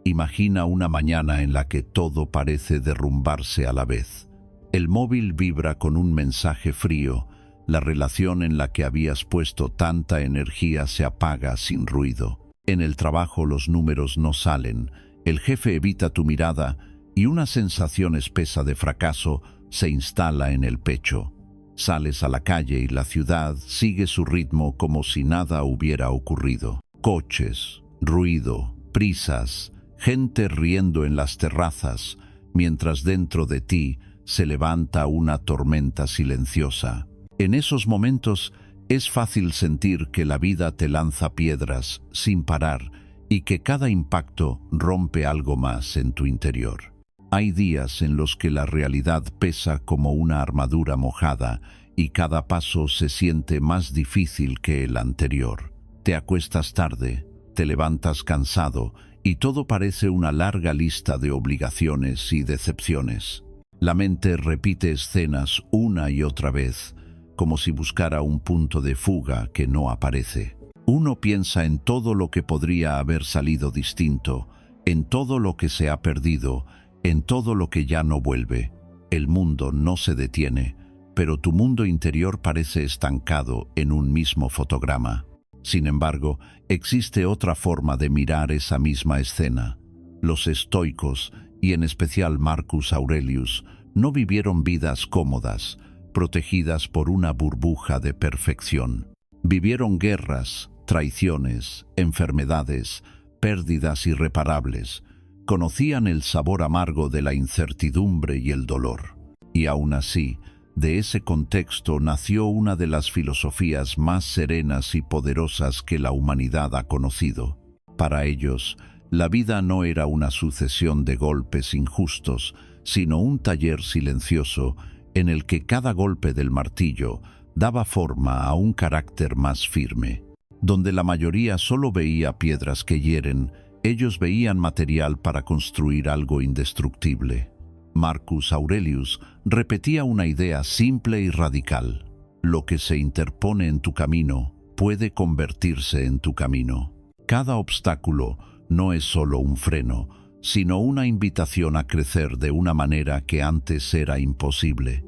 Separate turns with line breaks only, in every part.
Imagina una mañana en la que todo parece derrumbarse a la vez. El móvil vibra con un mensaje frío. La relación en la que habías puesto tanta energía se apaga sin ruido. En el trabajo los números no salen, el jefe evita tu mirada y una sensación espesa de fracaso se instala en el pecho. Sales a la calle y la ciudad sigue su ritmo como si nada hubiera ocurrido. Coches, ruido, prisas, gente riendo en las terrazas, mientras dentro de ti se levanta una tormenta silenciosa. En esos momentos es fácil sentir que la vida te lanza piedras sin parar y que cada impacto rompe algo más en tu interior. Hay días en los que la realidad pesa como una armadura mojada y cada paso se siente más difícil que el anterior. Te acuestas tarde, te levantas cansado y todo parece una larga lista de obligaciones y decepciones. La mente repite escenas una y otra vez, como si buscara un punto de fuga que no aparece. Uno piensa en todo lo que podría haber salido distinto, en todo lo que se ha perdido, en todo lo que ya no vuelve. El mundo no se detiene, pero tu mundo interior parece estancado en un mismo fotograma. Sin embargo, existe otra forma de mirar esa misma escena. Los estoicos, y en especial Marcus Aurelius, no vivieron vidas cómodas, protegidas por una burbuja de perfección. Vivieron guerras, traiciones, enfermedades, pérdidas irreparables. Conocían el sabor amargo de la incertidumbre y el dolor. Y aún así, de ese contexto nació una de las filosofías más serenas y poderosas que la humanidad ha conocido. Para ellos, la vida no era una sucesión de golpes injustos, sino un taller silencioso en el que cada golpe del martillo daba forma a un carácter más firme. Donde la mayoría solo veía piedras que hieren, ellos veían material para construir algo indestructible. Marcus Aurelius repetía una idea simple y radical: lo que se interpone en tu camino puede convertirse en tu camino. Cada obstáculo no es solo un freno, sino una invitación a crecer de una manera que antes era imposible.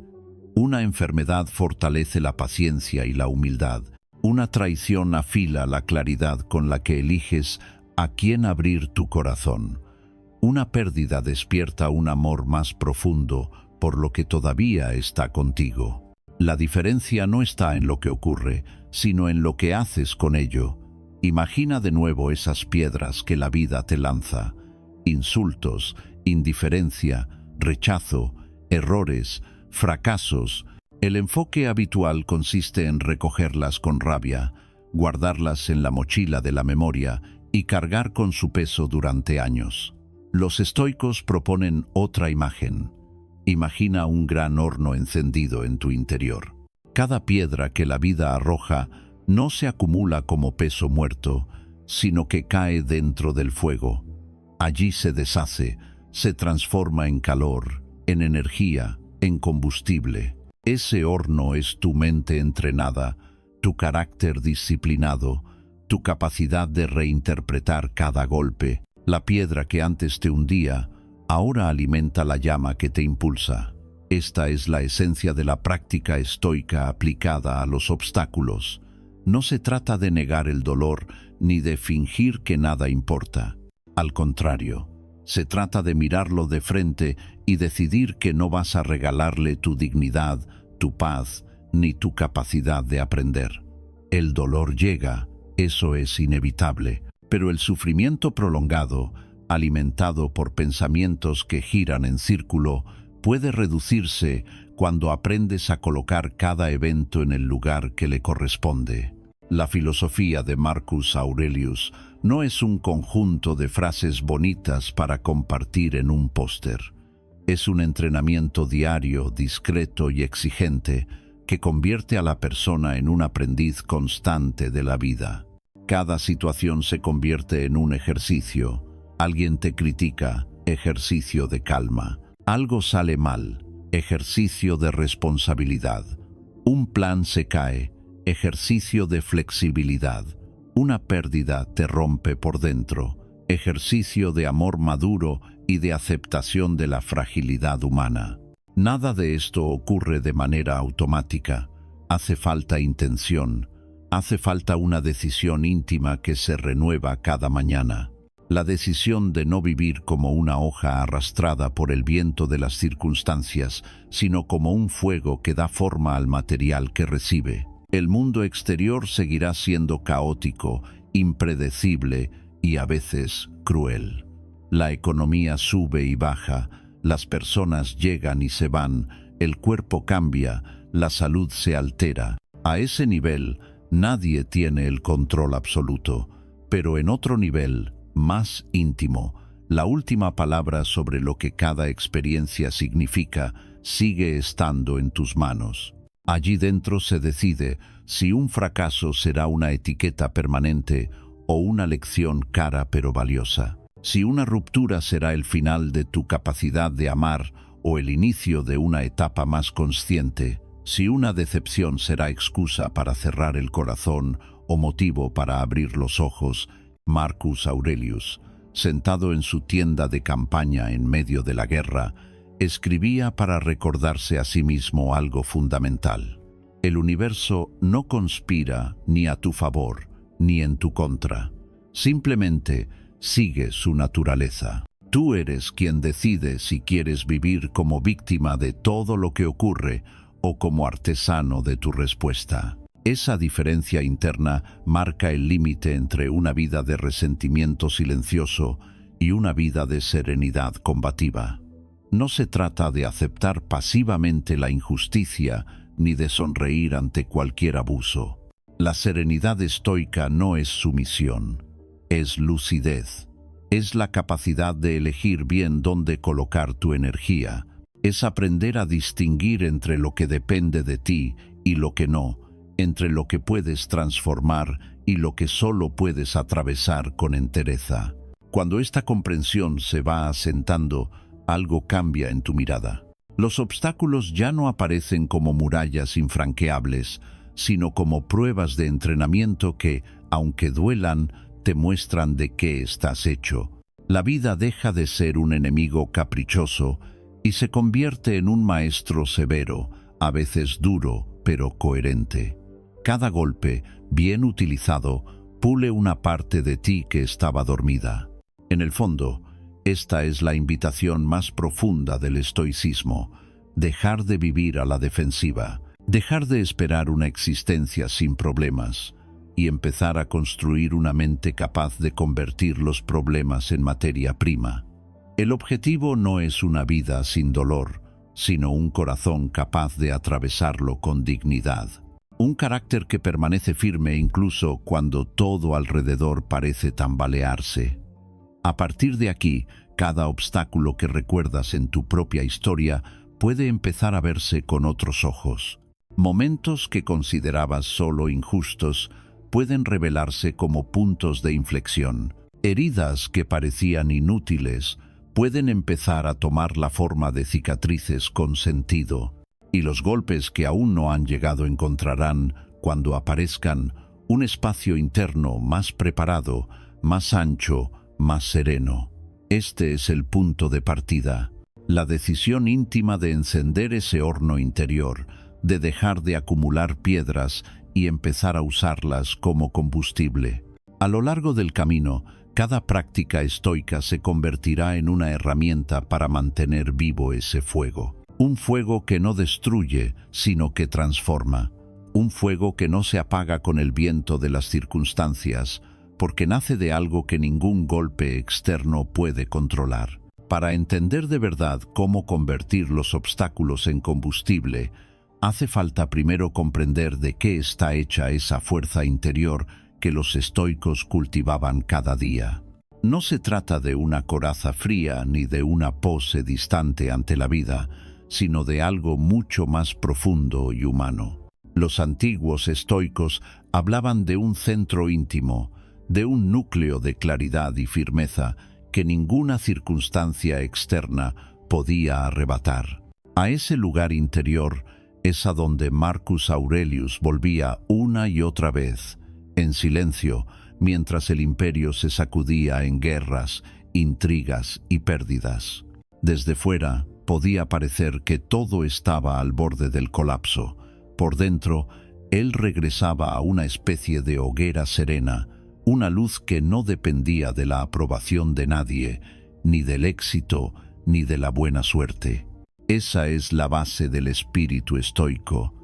Una enfermedad fortalece la paciencia y la humildad. Una traición afila la claridad con la que eliges a quién abrir tu corazón. Una pérdida despierta un amor más profundo por lo que todavía está contigo. La diferencia no está en lo que ocurre, sino en lo que haces con ello. Imagina de nuevo esas piedras que la vida te lanza. Insultos, indiferencia, rechazo, errores, fracasos. El enfoque habitual consiste en recogerlas con rabia, guardarlas en la mochila de la memoria y cargar con su peso durante años. Los estoicos proponen otra imagen. Imagina un gran horno encendido en tu interior. Cada piedra que la vida arroja no se acumula como peso muerto, sino que cae dentro del fuego. Allí se deshace, se transforma en calor, en energía, en combustible. Ese horno es tu mente entrenada, tu carácter disciplinado, tu capacidad de reinterpretar cada golpe. La piedra que antes te hundía, ahora alimenta la llama que te impulsa. Esta es la esencia de la práctica estoica aplicada a los obstáculos. No se trata de negar el dolor ni de fingir que nada importa. Al contrario, se trata de mirarlo de frente y decidir que no vas a regalarle tu dignidad, tu paz, ni tu capacidad de aprender. El dolor llega, eso es inevitable. Pero el sufrimiento prolongado, alimentado por pensamientos que giran en círculo, puede reducirse cuando aprendes a colocar cada evento en el lugar que le corresponde. La filosofía de Marcus Aurelius no es un conjunto de frases bonitas para compartir en un póster. Es un entrenamiento diario, discreto y exigente que convierte a la persona en un aprendiz constante de la vida. Cada situación se convierte en un ejercicio. Alguien te critica, ejercicio de calma. Algo sale mal, ejercicio de responsabilidad. Un plan se cae, ejercicio de flexibilidad. Una pérdida te rompe por dentro, ejercicio de amor maduro y de aceptación de la fragilidad humana. Nada de esto ocurre de manera automática. Hace falta intención, hace falta una decisión íntima que se renueva cada mañana. La decisión de no vivir como una hoja arrastrada por el viento de las circunstancias, sino como un fuego que da forma al material que recibe. El mundo exterior seguirá siendo caótico, impredecible y a veces cruel. La economía sube y baja, las personas llegan y se van, el cuerpo cambia, la salud se altera. A ese nivel, nadie tiene el control absoluto, pero en otro nivel, más íntimo, la última palabra sobre lo que cada experiencia significa sigue estando en tus manos. Allí dentro se decide si un fracaso será una etiqueta permanente o una lección cara pero valiosa. Si una ruptura será el final de tu capacidad de amar o el inicio de una etapa más consciente. Si una decepción será excusa para cerrar el corazón o motivo para abrir los ojos. Marcus Aurelius, sentado en su tienda de campaña en medio de la guerra, escribía para recordarse a sí mismo algo fundamental. El universo no conspira ni a tu favor ni en tu contra. Simplemente sigue su naturaleza. Tú eres quien decide si quieres vivir como víctima de todo lo que ocurre o como artesano de tu respuesta. Esa diferencia interna marca el límite entre una vida de resentimiento silencioso y una vida de serenidad combativa. No se trata de aceptar pasivamente la injusticia ni de sonreír ante cualquier abuso. La serenidad estoica no es sumisión, es lucidez. Es la capacidad de elegir bien dónde colocar tu energía. Es aprender a distinguir entre lo que depende de ti y lo que no, entre lo que puedes transformar y lo que solo puedes atravesar con entereza. Cuando esta comprensión se va asentando, algo cambia en tu mirada. Los obstáculos ya no aparecen como murallas infranqueables, sino como pruebas de entrenamiento que, aunque duelan, te muestran de qué estás hecho. La vida deja de ser un enemigo caprichoso y se convierte en un maestro severo, a veces duro, pero coherente. Cada golpe, bien utilizado, pule una parte de ti que estaba dormida. En el fondo, esta es la invitación más profunda del estoicismo: dejar de vivir a la defensiva, dejar de esperar una existencia sin problemas y empezar a construir una mente capaz de convertir los problemas en materia prima. El objetivo no es una vida sin dolor, sino un corazón capaz de atravesarlo con dignidad. Un carácter que permanece firme incluso cuando todo alrededor parece tambalearse. A partir de aquí, cada obstáculo que recuerdas en tu propia historia puede empezar a verse con otros ojos. Momentos que considerabas solo injustos pueden revelarse como puntos de inflexión. Heridas que parecían inútiles pueden empezar a tomar la forma de cicatrices con sentido. Y los golpes que aún no han llegado encontrarán, cuando aparezcan, un espacio interno más preparado, más ancho, más sereno. Este es el punto de partida, la decisión íntima de encender ese horno interior, de dejar de acumular piedras y empezar a usarlas como combustible. A lo largo del camino, cada práctica estoica se convertirá en una herramienta para mantener vivo ese fuego. Un fuego que no destruye, sino que transforma. Un fuego que no se apaga con el viento de las circunstancias, porque nace de algo que ningún golpe externo puede controlar. Para entender de verdad cómo convertir los obstáculos en combustible, hace falta primero comprender de qué está hecha esa fuerza interior que los estoicos cultivaban cada día. No se trata de una coraza fría ni de una pose distante ante la vida, sino de algo mucho más profundo y humano. Los antiguos estoicos hablaban de un centro íntimo, de un núcleo de claridad y firmeza que ninguna circunstancia externa podía arrebatar. A ese lugar interior es a donde Marcus Aurelius volvía una y otra vez, en silencio, mientras el imperio se sacudía en guerras, intrigas y pérdidas. Desde fuera podía parecer que todo estaba al borde del colapso. Por dentro, él regresaba a una especie de hoguera serena, una luz que no dependía de la aprobación de nadie, ni del éxito, ni de la buena suerte. Esa es la base del espíritu estoico.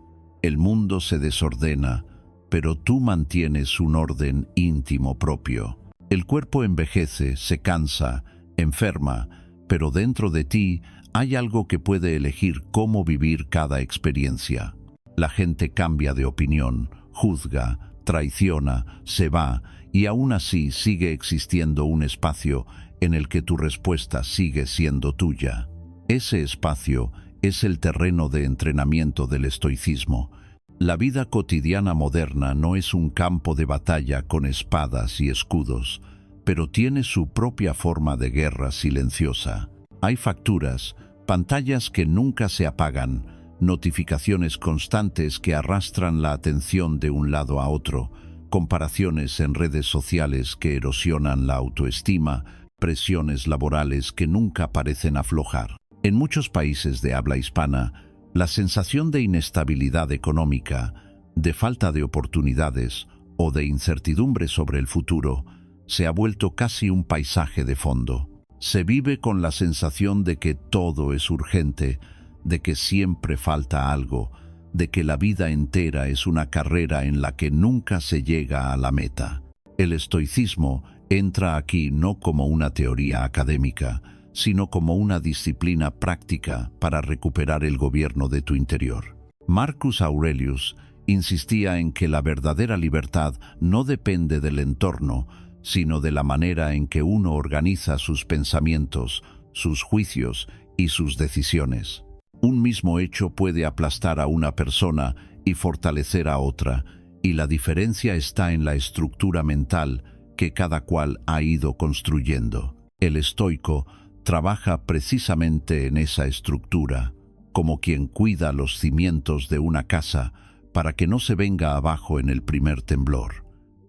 El mundo se desordena, pero tú mantienes un orden íntimo propio. El cuerpo envejece, se cansa, enferma, pero dentro de ti hay algo que puede elegir cómo vivir cada experiencia. La gente cambia de opinión, juzga, traiciona, se va, y aún así sigue existiendo un espacio en el que tu respuesta sigue siendo tuya. Ese espacio es el terreno de entrenamiento del estoicismo. La vida cotidiana moderna no es un campo de batalla con espadas y escudos, pero tiene su propia forma de guerra silenciosa. Hay facturas, pantallas que nunca se apagan, notificaciones constantes que arrastran la atención de un lado a otro, comparaciones en redes sociales que erosionan la autoestima, presiones laborales que nunca parecen aflojar. En muchos países de habla hispana, la sensación de inestabilidad económica, de falta de oportunidades o de incertidumbre sobre el futuro se ha vuelto casi un paisaje de fondo. Se vive con la sensación de que todo es urgente, de que siempre falta algo, de que la vida entera es una carrera en la que nunca se llega a la meta. El estoicismo entra aquí no como una teoría académica, sino como una disciplina práctica para recuperar el gobierno de tu interior. Marcus Aurelius insistía en que la verdadera libertad no depende del entorno, sino de la manera en que uno organiza sus pensamientos, sus juicios y sus decisiones. Un mismo hecho puede aplastar a una persona y fortalecer a otra, y la diferencia está en la estructura mental que cada cual ha ido construyendo. El estoico trabaja precisamente en esa estructura, como quien cuida los cimientos de una casa para que no se venga abajo en el primer temblor.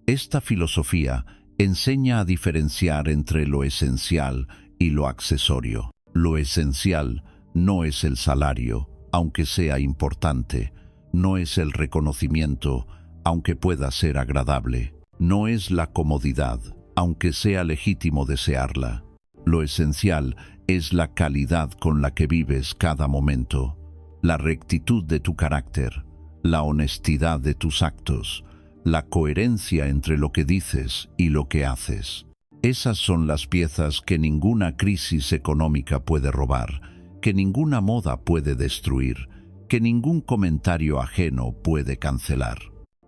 Esta filosofía enseña a diferenciar entre lo esencial y lo accesorio. Lo esencial no es el salario, aunque sea importante, no es el reconocimiento, aunque pueda ser agradable, no es la comodidad, aunque sea legítimo desearla. Lo esencial es la calidad con la que vives cada momento, la rectitud de tu carácter, la honestidad de tus actos, la coherencia entre lo que dices y lo que haces. Esas son las piezas que ninguna crisis económica puede robar, que ninguna moda puede destruir, que ningún comentario ajeno puede cancelar.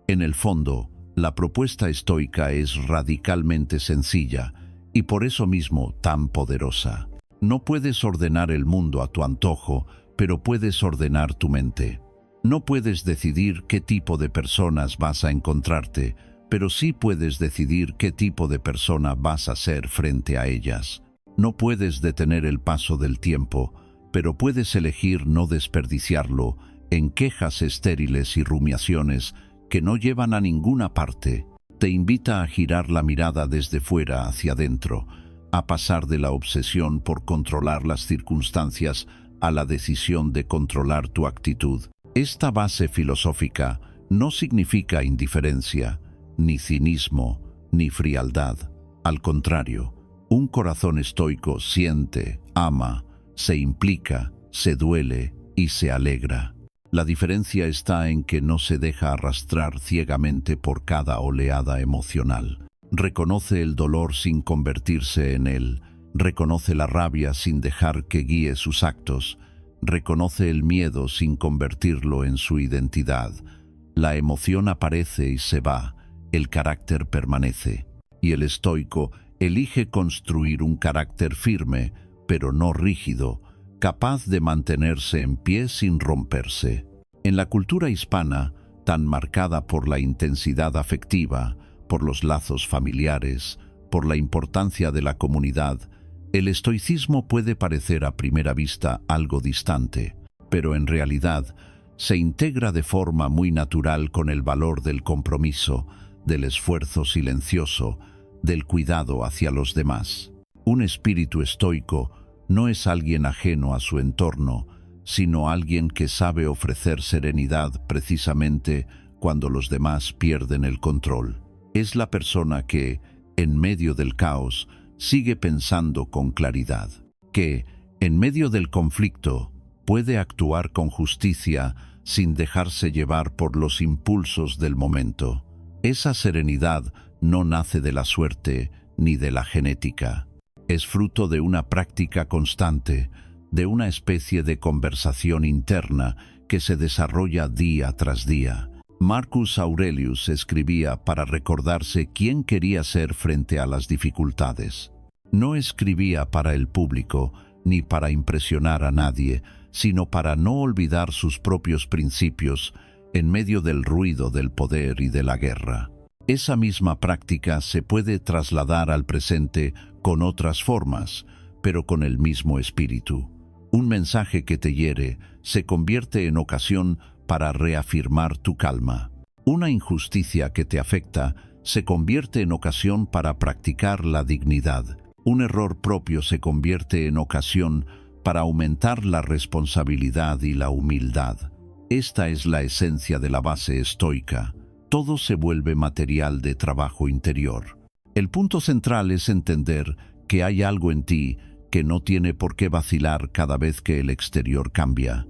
En el fondo, la propuesta estoica es radicalmente sencilla, y por eso mismo tan poderosa. No puedes ordenar el mundo a tu antojo, pero puedes ordenar tu mente. No puedes decidir qué tipo de personas vas a encontrarte, pero sí puedes decidir qué tipo de persona vas a ser frente a ellas. No puedes detener el paso del tiempo, pero puedes elegir no desperdiciarlo en quejas estériles y rumiaciones que no llevan a ninguna parte. Te invita a girar la mirada desde fuera hacia adentro, a pasar de la obsesión por controlar las circunstancias a la decisión de controlar tu actitud. Esta base filosófica no significa indiferencia, ni cinismo, ni frialdad. Al contrario, un corazón estoico siente, ama, se implica, se duele y se alegra. La diferencia está en que no se deja arrastrar ciegamente por cada oleada emocional. Reconoce el dolor sin convertirse en él, reconoce la rabia sin dejar que guíe sus actos, reconoce el miedo sin convertirlo en su identidad. La emoción aparece y se va, el carácter permanece. Y el estoico elige construir un carácter firme, pero no rígido, capaz de mantenerse en pie sin romperse. En la cultura hispana, tan marcada por la intensidad afectiva, por los lazos familiares, por la importancia de la comunidad, el estoicismo puede parecer a primera vista algo distante, pero en realidad se integra de forma muy natural con el valor del compromiso, del esfuerzo silencioso, del cuidado hacia los demás. Un espíritu estoico no es alguien ajeno a su entorno, sino alguien que sabe ofrecer serenidad precisamente cuando los demás pierden el control. Es la persona que, en medio del caos, sigue pensando con claridad, que, en medio del conflicto, puede actuar con justicia sin dejarse llevar por los impulsos del momento. Esa serenidad no nace de la suerte ni de la genética. Es fruto de una práctica constante, de una especie de conversación interna que se desarrolla día tras día. Marcus Aurelius escribía para recordarse quién quería ser frente a las dificultades. No escribía para el público ni para impresionar a nadie, sino para no olvidar sus propios principios en medio del ruido del poder y de la guerra. Esa misma práctica se puede trasladar al presente con otras formas, pero con el mismo espíritu. Un mensaje que te hiere se convierte en ocasión para reafirmar tu calma. Una injusticia que te afecta se convierte en ocasión para practicar la dignidad. Un error propio se convierte en ocasión para aumentar la responsabilidad y la humildad. Esta es la esencia de la base estoica. Todo se vuelve material de trabajo interior. El punto central es entender que hay algo en ti que no tiene por qué vacilar cada vez que el exterior cambia.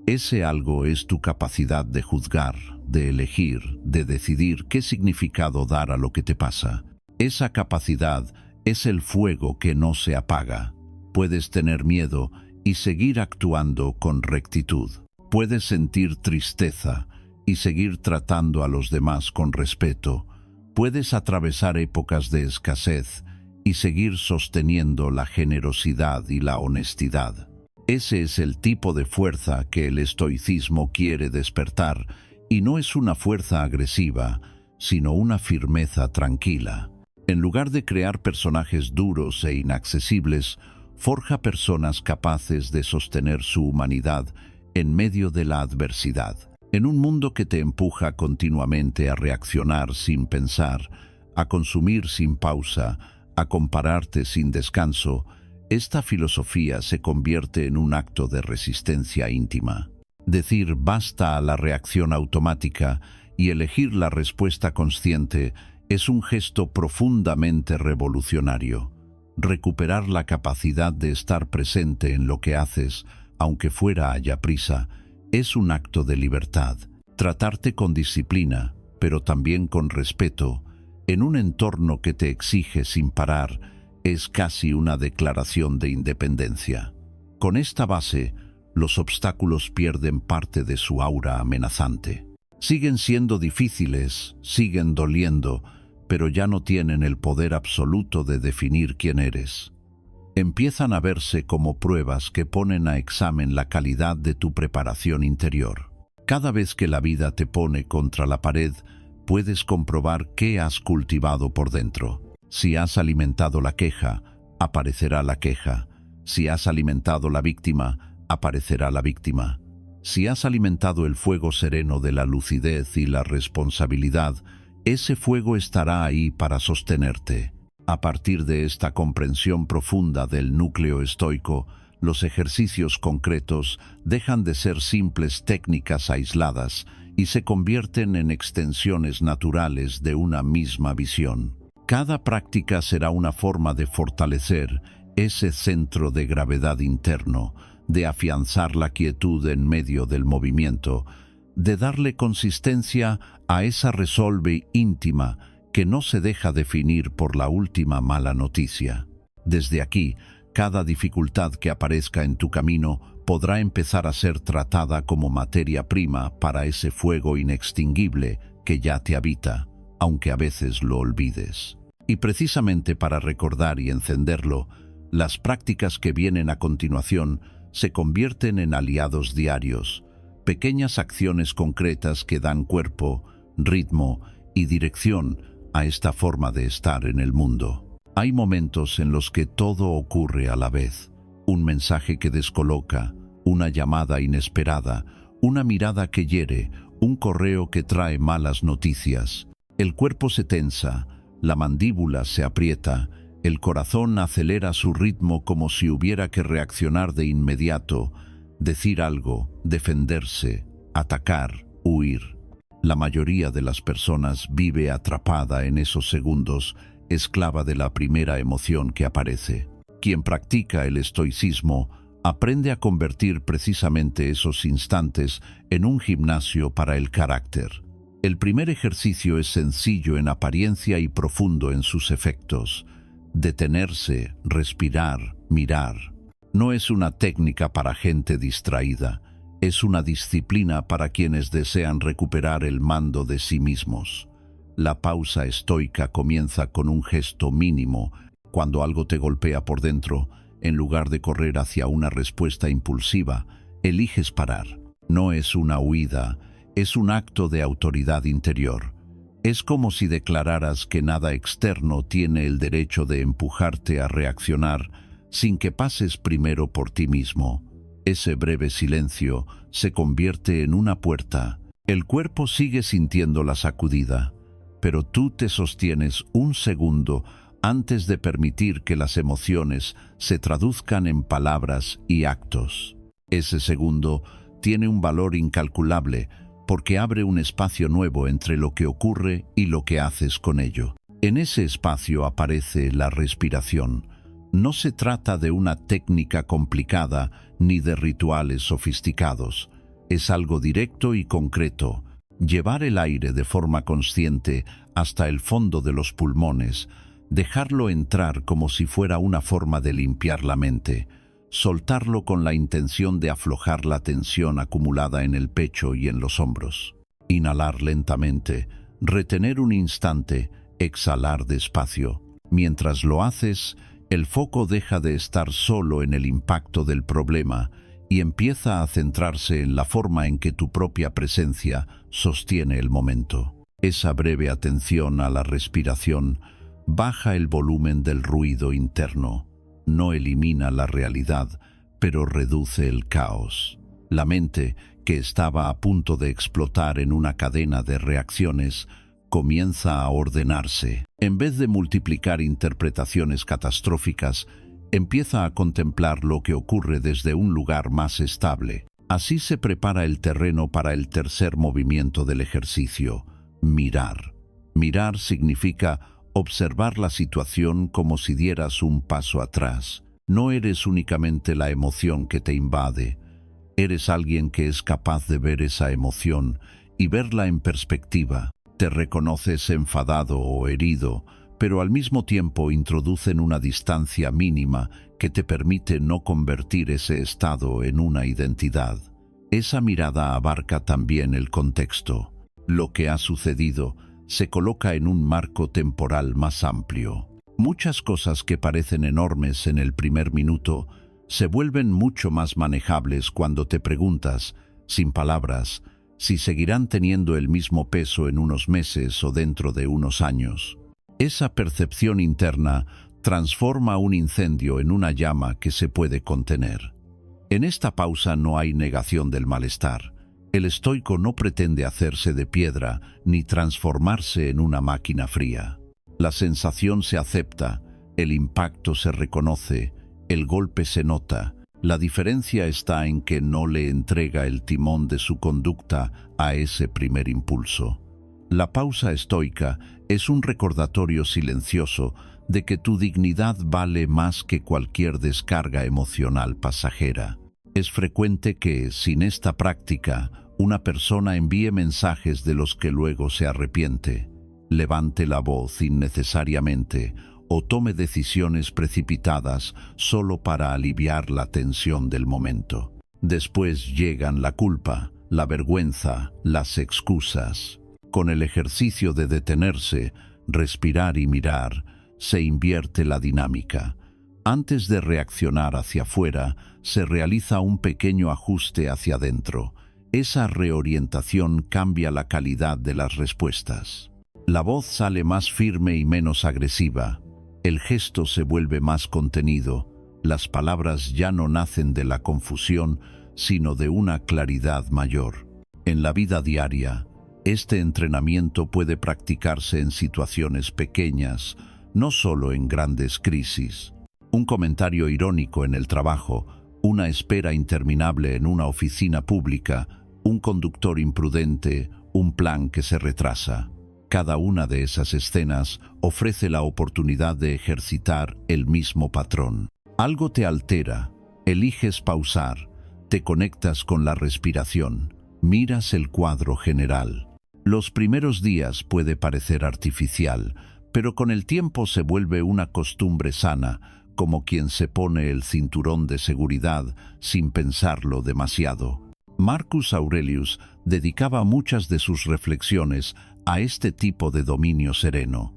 Ese algo es tu capacidad de juzgar, de elegir, de decidir qué significado dar a lo que te pasa. Esa capacidad es el fuego que no se apaga. Puedes tener miedo y seguir actuando con rectitud. Puedes sentir tristeza y seguir tratando a los demás con respeto. Puedes atravesar épocas de escasez y seguir sosteniendo la generosidad y la honestidad. Ese es el tipo de fuerza que el estoicismo quiere despertar, y no es una fuerza agresiva, sino una firmeza tranquila. En lugar de crear personajes duros e inaccesibles, forja personas capaces de sostener su humanidad en medio de la adversidad. En un mundo que te empuja continuamente a reaccionar sin pensar, a consumir sin pausa, a compararte sin descanso, esta filosofía se convierte en un acto de resistencia íntima. Decir basta a la reacción automática y elegir la respuesta consciente es un gesto profundamente revolucionario. Recuperar la capacidad de estar presente en lo que haces, aunque fuera haya prisa, es un acto de libertad. Tratarte con disciplina, pero también con respeto, en un entorno que te exige sin parar, es casi una declaración de independencia. Con esta base, los obstáculos pierden parte de su aura amenazante. Siguen siendo difíciles, siguen doliendo, pero ya no tienen el poder absoluto de definir quién eres. Empiezan a verse como pruebas que ponen a examen la calidad de tu preparación interior. Cada vez que la vida te pone contra la pared, puedes comprobar qué has cultivado por dentro. Si has alimentado la queja, aparecerá la queja. Si has alimentado la víctima, aparecerá la víctima. Si has alimentado el fuego sereno de la lucidez y la responsabilidad, ese fuego estará ahí para sostenerte. A partir de esta comprensión profunda del núcleo estoico, los ejercicios concretos dejan de ser simples técnicas aisladas y se convierten en extensiones naturales de una misma visión. Cada práctica será una forma de fortalecer ese centro de gravedad interno, de afianzar la quietud en medio del movimiento, de darle consistencia a esa resolve íntima que no se deja definir por la última mala noticia. Desde aquí, cada dificultad que aparezca en tu camino podrá empezar a ser tratada como materia prima para ese fuego inextinguible que ya te habita, aunque a veces lo olvides. Y precisamente para recordar y encenderlo, las prácticas que vienen a continuación se convierten en aliados diarios, pequeñas acciones concretas que dan cuerpo, ritmo y dirección a esta forma de estar en el mundo. Hay momentos en los que todo ocurre a la vez. Un mensaje que descoloca, una llamada inesperada, una mirada que hiere, un correo que trae malas noticias. El cuerpo se tensa, la mandíbula se aprieta, el corazón acelera su ritmo como si hubiera que reaccionar de inmediato, decir algo, defenderse, atacar, huir. La mayoría de las personas vive atrapada en esos segundos, esclava de la primera emoción que aparece. Quien practica el estoicismo aprende a convertir precisamente esos instantes en un gimnasio para el carácter. El primer ejercicio es sencillo en apariencia y profundo en sus efectos. Detenerse, respirar, mirar. No es una técnica para gente distraída, es una disciplina para quienes desean recuperar el mando de sí mismos. La pausa estoica comienza con un gesto mínimo. Cuando algo te golpea por dentro, en lugar de correr hacia una respuesta impulsiva, eliges parar. No es una huida, es un acto de autoridad interior. Es como si declararas que nada externo tiene el derecho de empujarte a reaccionar sin que pases primero por ti mismo. Ese breve silencio se convierte en una puerta. El cuerpo sigue sintiendo la sacudida, pero tú te sostienes un segundo antes de permitir que las emociones se traduzcan en palabras y actos. Ese segundo tiene un valor incalculable porque abre un espacio nuevo entre lo que ocurre y lo que haces con ello. En ese espacio aparece la respiración. No se trata de una técnica complicada ni de rituales sofisticados. Es algo directo y concreto. Llevar el aire de forma consciente hasta el fondo de los pulmones, dejarlo entrar como si fuera una forma de limpiar la mente, soltarlo con la intención de aflojar la tensión acumulada en el pecho y en los hombros. Inhalar lentamente, retener un instante, exhalar despacio. Mientras lo haces, el foco deja de estar solo en el impacto del problema y empieza a centrarse en la forma en que tu propia presencia sostiene el momento. Esa breve atención a la respiración baja el volumen del ruido interno. No elimina la realidad, pero reduce el caos. La mente, que estaba a punto de explotar en una cadena de reacciones, comienza a ordenarse. En vez de multiplicar interpretaciones catastróficas, empieza a contemplar lo que ocurre desde un lugar más estable. Así se prepara el terreno para el tercer movimiento del ejercicio: mirar. Mirar significa observar la situación como si dieras un paso atrás. No eres únicamente la emoción que te invade. Eres alguien que es capaz de ver esa emoción y verla en perspectiva. Te reconoces enfadado o herido, pero al mismo tiempo introducen una distancia mínima que te permite no convertir ese estado en una identidad. Esa mirada abarca también el contexto. Lo que ha sucedido se coloca en un marco temporal más amplio. Muchas cosas que parecen enormes en el primer minuto se vuelven mucho más manejables cuando te preguntas, sin palabras, si seguirán teniendo el mismo peso en unos meses o dentro de unos años. Esa percepción interna transforma un incendio en una llama que se puede contener. En esta pausa no hay negación del malestar. El estoico no pretende hacerse de piedra ni transformarse en una máquina fría. La sensación se acepta, el impacto se reconoce, el golpe se nota. La diferencia está en que no le entrega el timón de su conducta a ese primer impulso. La pausa estoica es un recordatorio silencioso de que tu dignidad vale más que cualquier descarga emocional pasajera. Es frecuente que, sin esta práctica, una persona envíe mensajes de los que luego se arrepiente, levante la voz innecesariamente o tome decisiones precipitadas solo para aliviar la tensión del momento. Después llegan la culpa, la vergüenza, las excusas. Con el ejercicio de detenerse, respirar y mirar, se invierte la dinámica. Antes de reaccionar hacia afuera, se realiza un pequeño ajuste hacia adentro. Esa reorientación cambia la calidad de las respuestas. La voz sale más firme y menos agresiva. El gesto se vuelve más contenido. Las palabras ya no nacen de la confusión, sino de una claridad mayor. En la vida diaria, Este entrenamiento puede practicarse en situaciones pequeñas, no solo en grandes crisis. Un comentario irónico en el trabajo, una espera interminable en una oficina pública, un conductor imprudente, un plan que se retrasa. Cada una de esas escenas ofrece la oportunidad de ejercitar el mismo patrón. Algo te altera, eliges pausar, te conectas con la respiración, miras el cuadro general. Los primeros días puede parecer artificial, pero con el tiempo se vuelve una costumbre sana, como quien se pone el cinturón de seguridad sin pensarlo demasiado. Marcus Aurelius dedicaba muchas de sus reflexiones a este tipo de dominio sereno.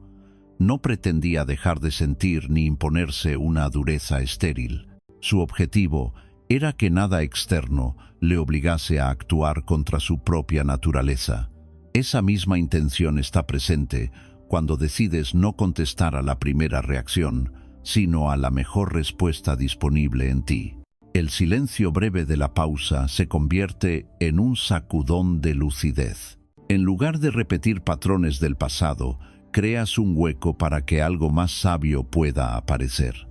No pretendía dejar de sentir ni imponerse una dureza estéril. Su objetivo era que nada externo le obligase a actuar contra su propia naturaleza. Esa misma intención está presente cuando decides no contestar a la primera reacción, sino a la mejor respuesta disponible en ti. El silencio breve de la pausa se convierte en un sacudón de lucidez. En lugar de repetir patrones del pasado, creas un hueco para que algo más sabio pueda aparecer.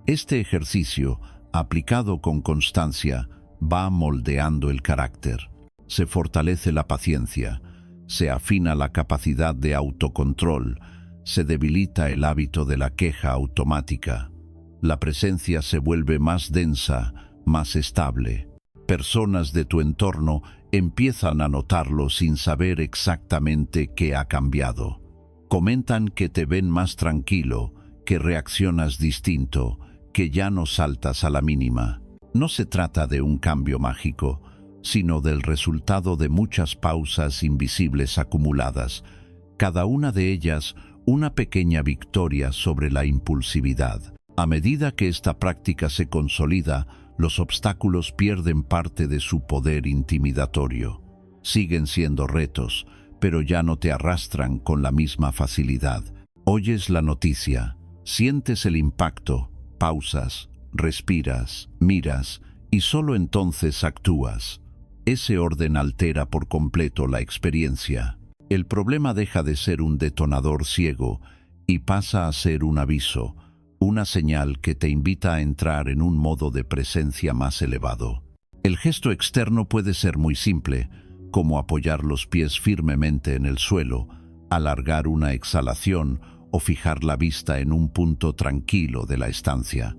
Este ejercicio, aplicado con constancia, va moldeando el carácter. Se fortalece la paciencia, se afina la capacidad de autocontrol, se debilita el hábito de la queja automática. La presencia se vuelve más densa, más estable. Personas de tu entorno empiezan a notarlo sin saber exactamente qué ha cambiado. Comentan que te ven más tranquilo, que reaccionas distinto, que ya no saltas a la mínima. No se trata de un cambio mágico, sino del resultado de muchas pausas invisibles acumuladas, cada una de ellas una pequeña victoria sobre la impulsividad. A medida que esta práctica se consolida, los obstáculos pierden parte de su poder intimidatorio. Siguen siendo retos, pero ya no te arrastran con la misma facilidad. Oyes la noticia, sientes el impacto, pausas, respiras, miras y solo entonces actúas. Ese orden altera por completo la experiencia. El problema deja de ser un detonador ciego y pasa a ser un aviso, una señal que te invita a entrar en un modo de presencia más elevado. El gesto externo puede ser muy simple, como apoyar los pies firmemente en el suelo, alargar una exhalación o fijar la vista en un punto tranquilo de la estancia.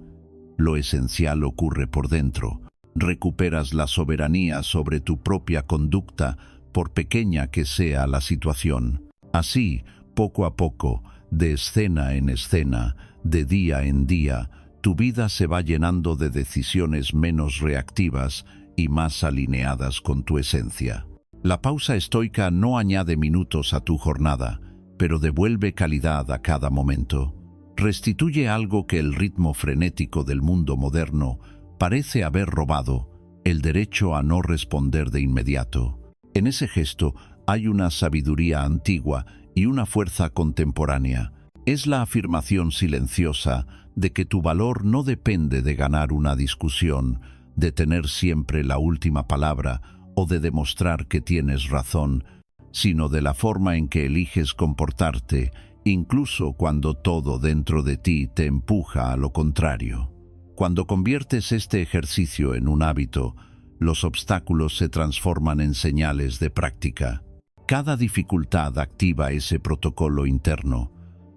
Lo esencial ocurre por dentro. Recuperas la soberanía sobre tu propia conducta, por pequeña que sea la situación. Así, poco a poco, de escena en escena, de día en día, tu vida se va llenando de decisiones menos reactivas y más alineadas con tu esencia. La pausa estoica no añade minutos a tu jornada, pero devuelve calidad a cada momento. Restituye algo que el ritmo frenético del mundo moderno parece haber robado: el derecho a no responder de inmediato. En ese gesto hay una sabiduría antigua y una fuerza contemporánea. Es la afirmación silenciosa de que tu valor no depende de ganar una discusión, de tener siempre la última palabra o de demostrar que tienes razón, sino de la forma en que eliges comportarte, incluso cuando todo dentro de ti te empuja a lo contrario. Cuando conviertes este ejercicio en un hábito, los obstáculos se transforman en señales de práctica. Cada dificultad activa ese protocolo interno.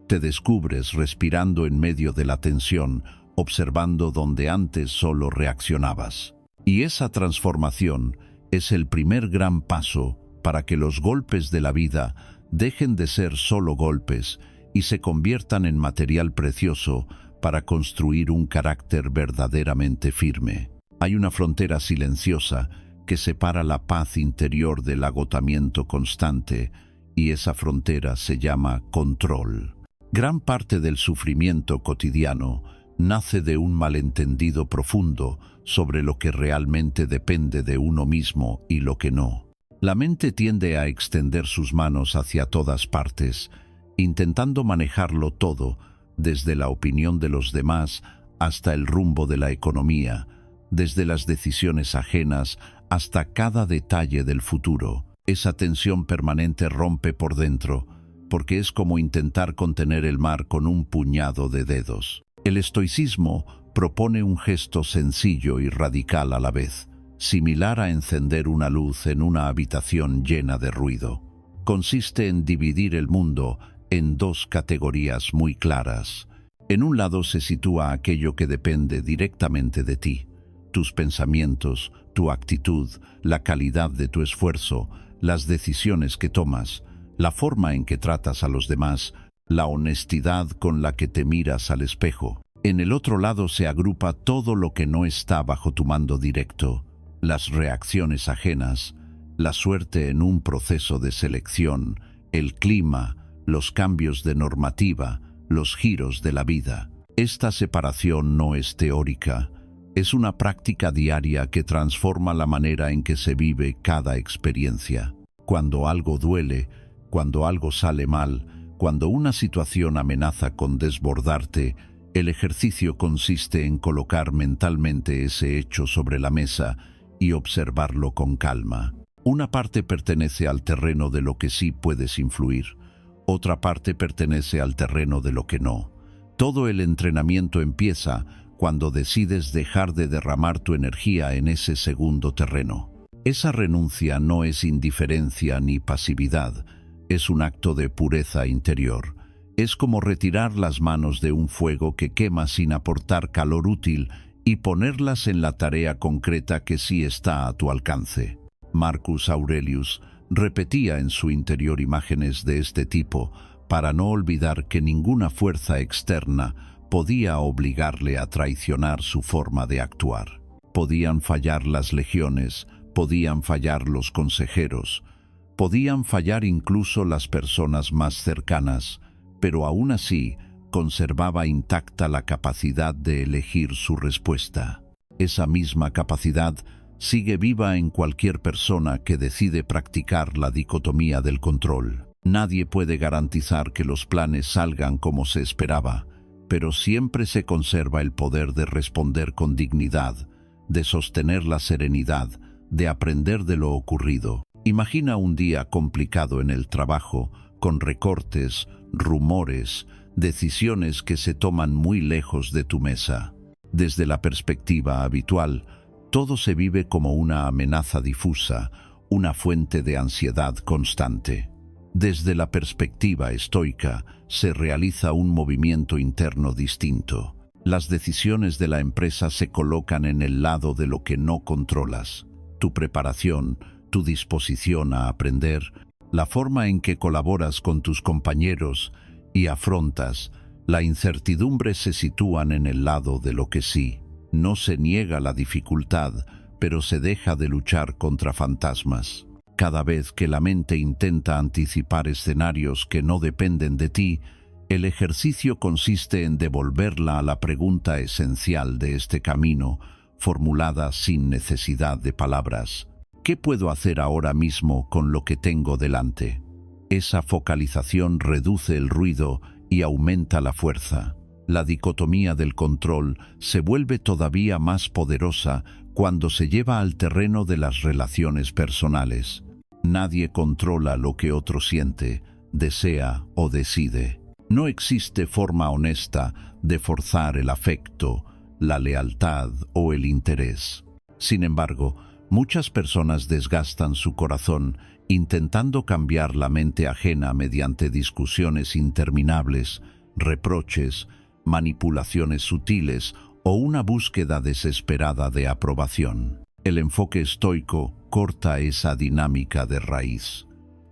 Te descubres respirando en medio de la tensión, observando donde antes solo reaccionabas. Y esa transformación es el primer gran paso para que los golpes de la vida dejen de ser solo golpes y se conviertan en material precioso para construir un carácter verdaderamente firme. Hay una frontera silenciosa que separa la paz interior del agotamiento constante, y esa frontera se llama control. Gran parte del sufrimiento cotidiano nace de un malentendido profundo sobre lo que realmente depende de uno mismo y lo que no. La mente tiende a extender sus manos hacia todas partes, intentando manejarlo todo, desde la opinión de los demás hasta el rumbo de la economía, desde las decisiones ajenas hasta cada detalle del futuro. Esa tensión permanente rompe por dentro, porque es como intentar contener el mar con un puñado de dedos. El estoicismo propone un gesto sencillo y radical a la vez, similar a encender una luz en una habitación llena de ruido. Consiste en dividir el mundo en dos categorías muy claras. En un lado se sitúa aquello que depende directamente de ti: tus pensamientos, tu actitud, la calidad de tu esfuerzo, las decisiones que tomas, la forma en que tratas a los demás, la honestidad con la que te miras al espejo. En el otro lado se agrupa todo lo que no está bajo tu mando directo: las reacciones ajenas, la suerte en un proceso de selección, el clima, los cambios de normativa, los giros de la vida. Esta separación no es teórica, es una práctica diaria que transforma la manera en que se vive cada experiencia. Cuando algo duele, cuando algo sale mal, cuando una situación amenaza con desbordarte, el ejercicio consiste en colocar mentalmente ese hecho sobre la mesa y observarlo con calma. Una parte pertenece al terreno de lo que sí puedes influir, otra parte pertenece al terreno de lo que no. Todo el entrenamiento empieza cuando decides dejar de derramar tu energía en ese segundo terreno. Esa renuncia no es indiferencia ni pasividad, es un acto de pureza interior. Es como retirar las manos de un fuego que quema sin aportar calor útil y ponerlas en la tarea concreta que sí está a tu alcance. Marcus Aurelius repetía en su interior imágenes de este tipo para no olvidar que ninguna fuerza externa podía obligarle a traicionar su forma de actuar. Podían fallar las legiones, podían fallar los consejeros, podían fallar incluso las personas más cercanas, pero aún así conservaba intacta la capacidad de elegir su respuesta. Esa misma capacidad sigue viva en cualquier persona que decide practicar la dicotomía del control. Nadie puede garantizar que los planes salgan como se esperaba, pero siempre se conserva el poder de responder con dignidad, de sostener la serenidad, de aprender de lo ocurrido. Imagina un día complicado en el trabajo, con recortes, rumores, decisiones que se toman muy lejos de tu mesa. Desde la perspectiva habitual, todo se vive como una amenaza difusa, una fuente de ansiedad constante. Desde la perspectiva estoica, se realiza un movimiento interno distinto. Las decisiones de la empresa se colocan en el lado de lo que no controlas. Tu preparación, tu disposición a aprender, la forma en que colaboras con tus compañeros y afrontas la incertidumbre se sitúan en el lado de lo que sí. No se niega la dificultad, pero se deja de luchar contra fantasmas. Cada vez que la mente intenta anticipar escenarios que no dependen de ti, el ejercicio consiste en devolverla a la pregunta esencial de este camino, formulada sin necesidad de palabras. ¿Qué puedo hacer ahora mismo con lo que tengo delante? Esa focalización reduce el ruido y aumenta la fuerza. La dicotomía del control se vuelve todavía más poderosa cuando se lleva al terreno de las relaciones personales. Nadie controla lo que otro siente, desea o decide. No existe forma honesta de forzar el afecto, la lealtad o el interés. Sin embargo, muchas personas desgastan su corazón intentando cambiar la mente ajena mediante discusiones interminables, reproches, manipulaciones sutiles o una búsqueda desesperada de aprobación. El enfoque estoico corta esa dinámica de raíz.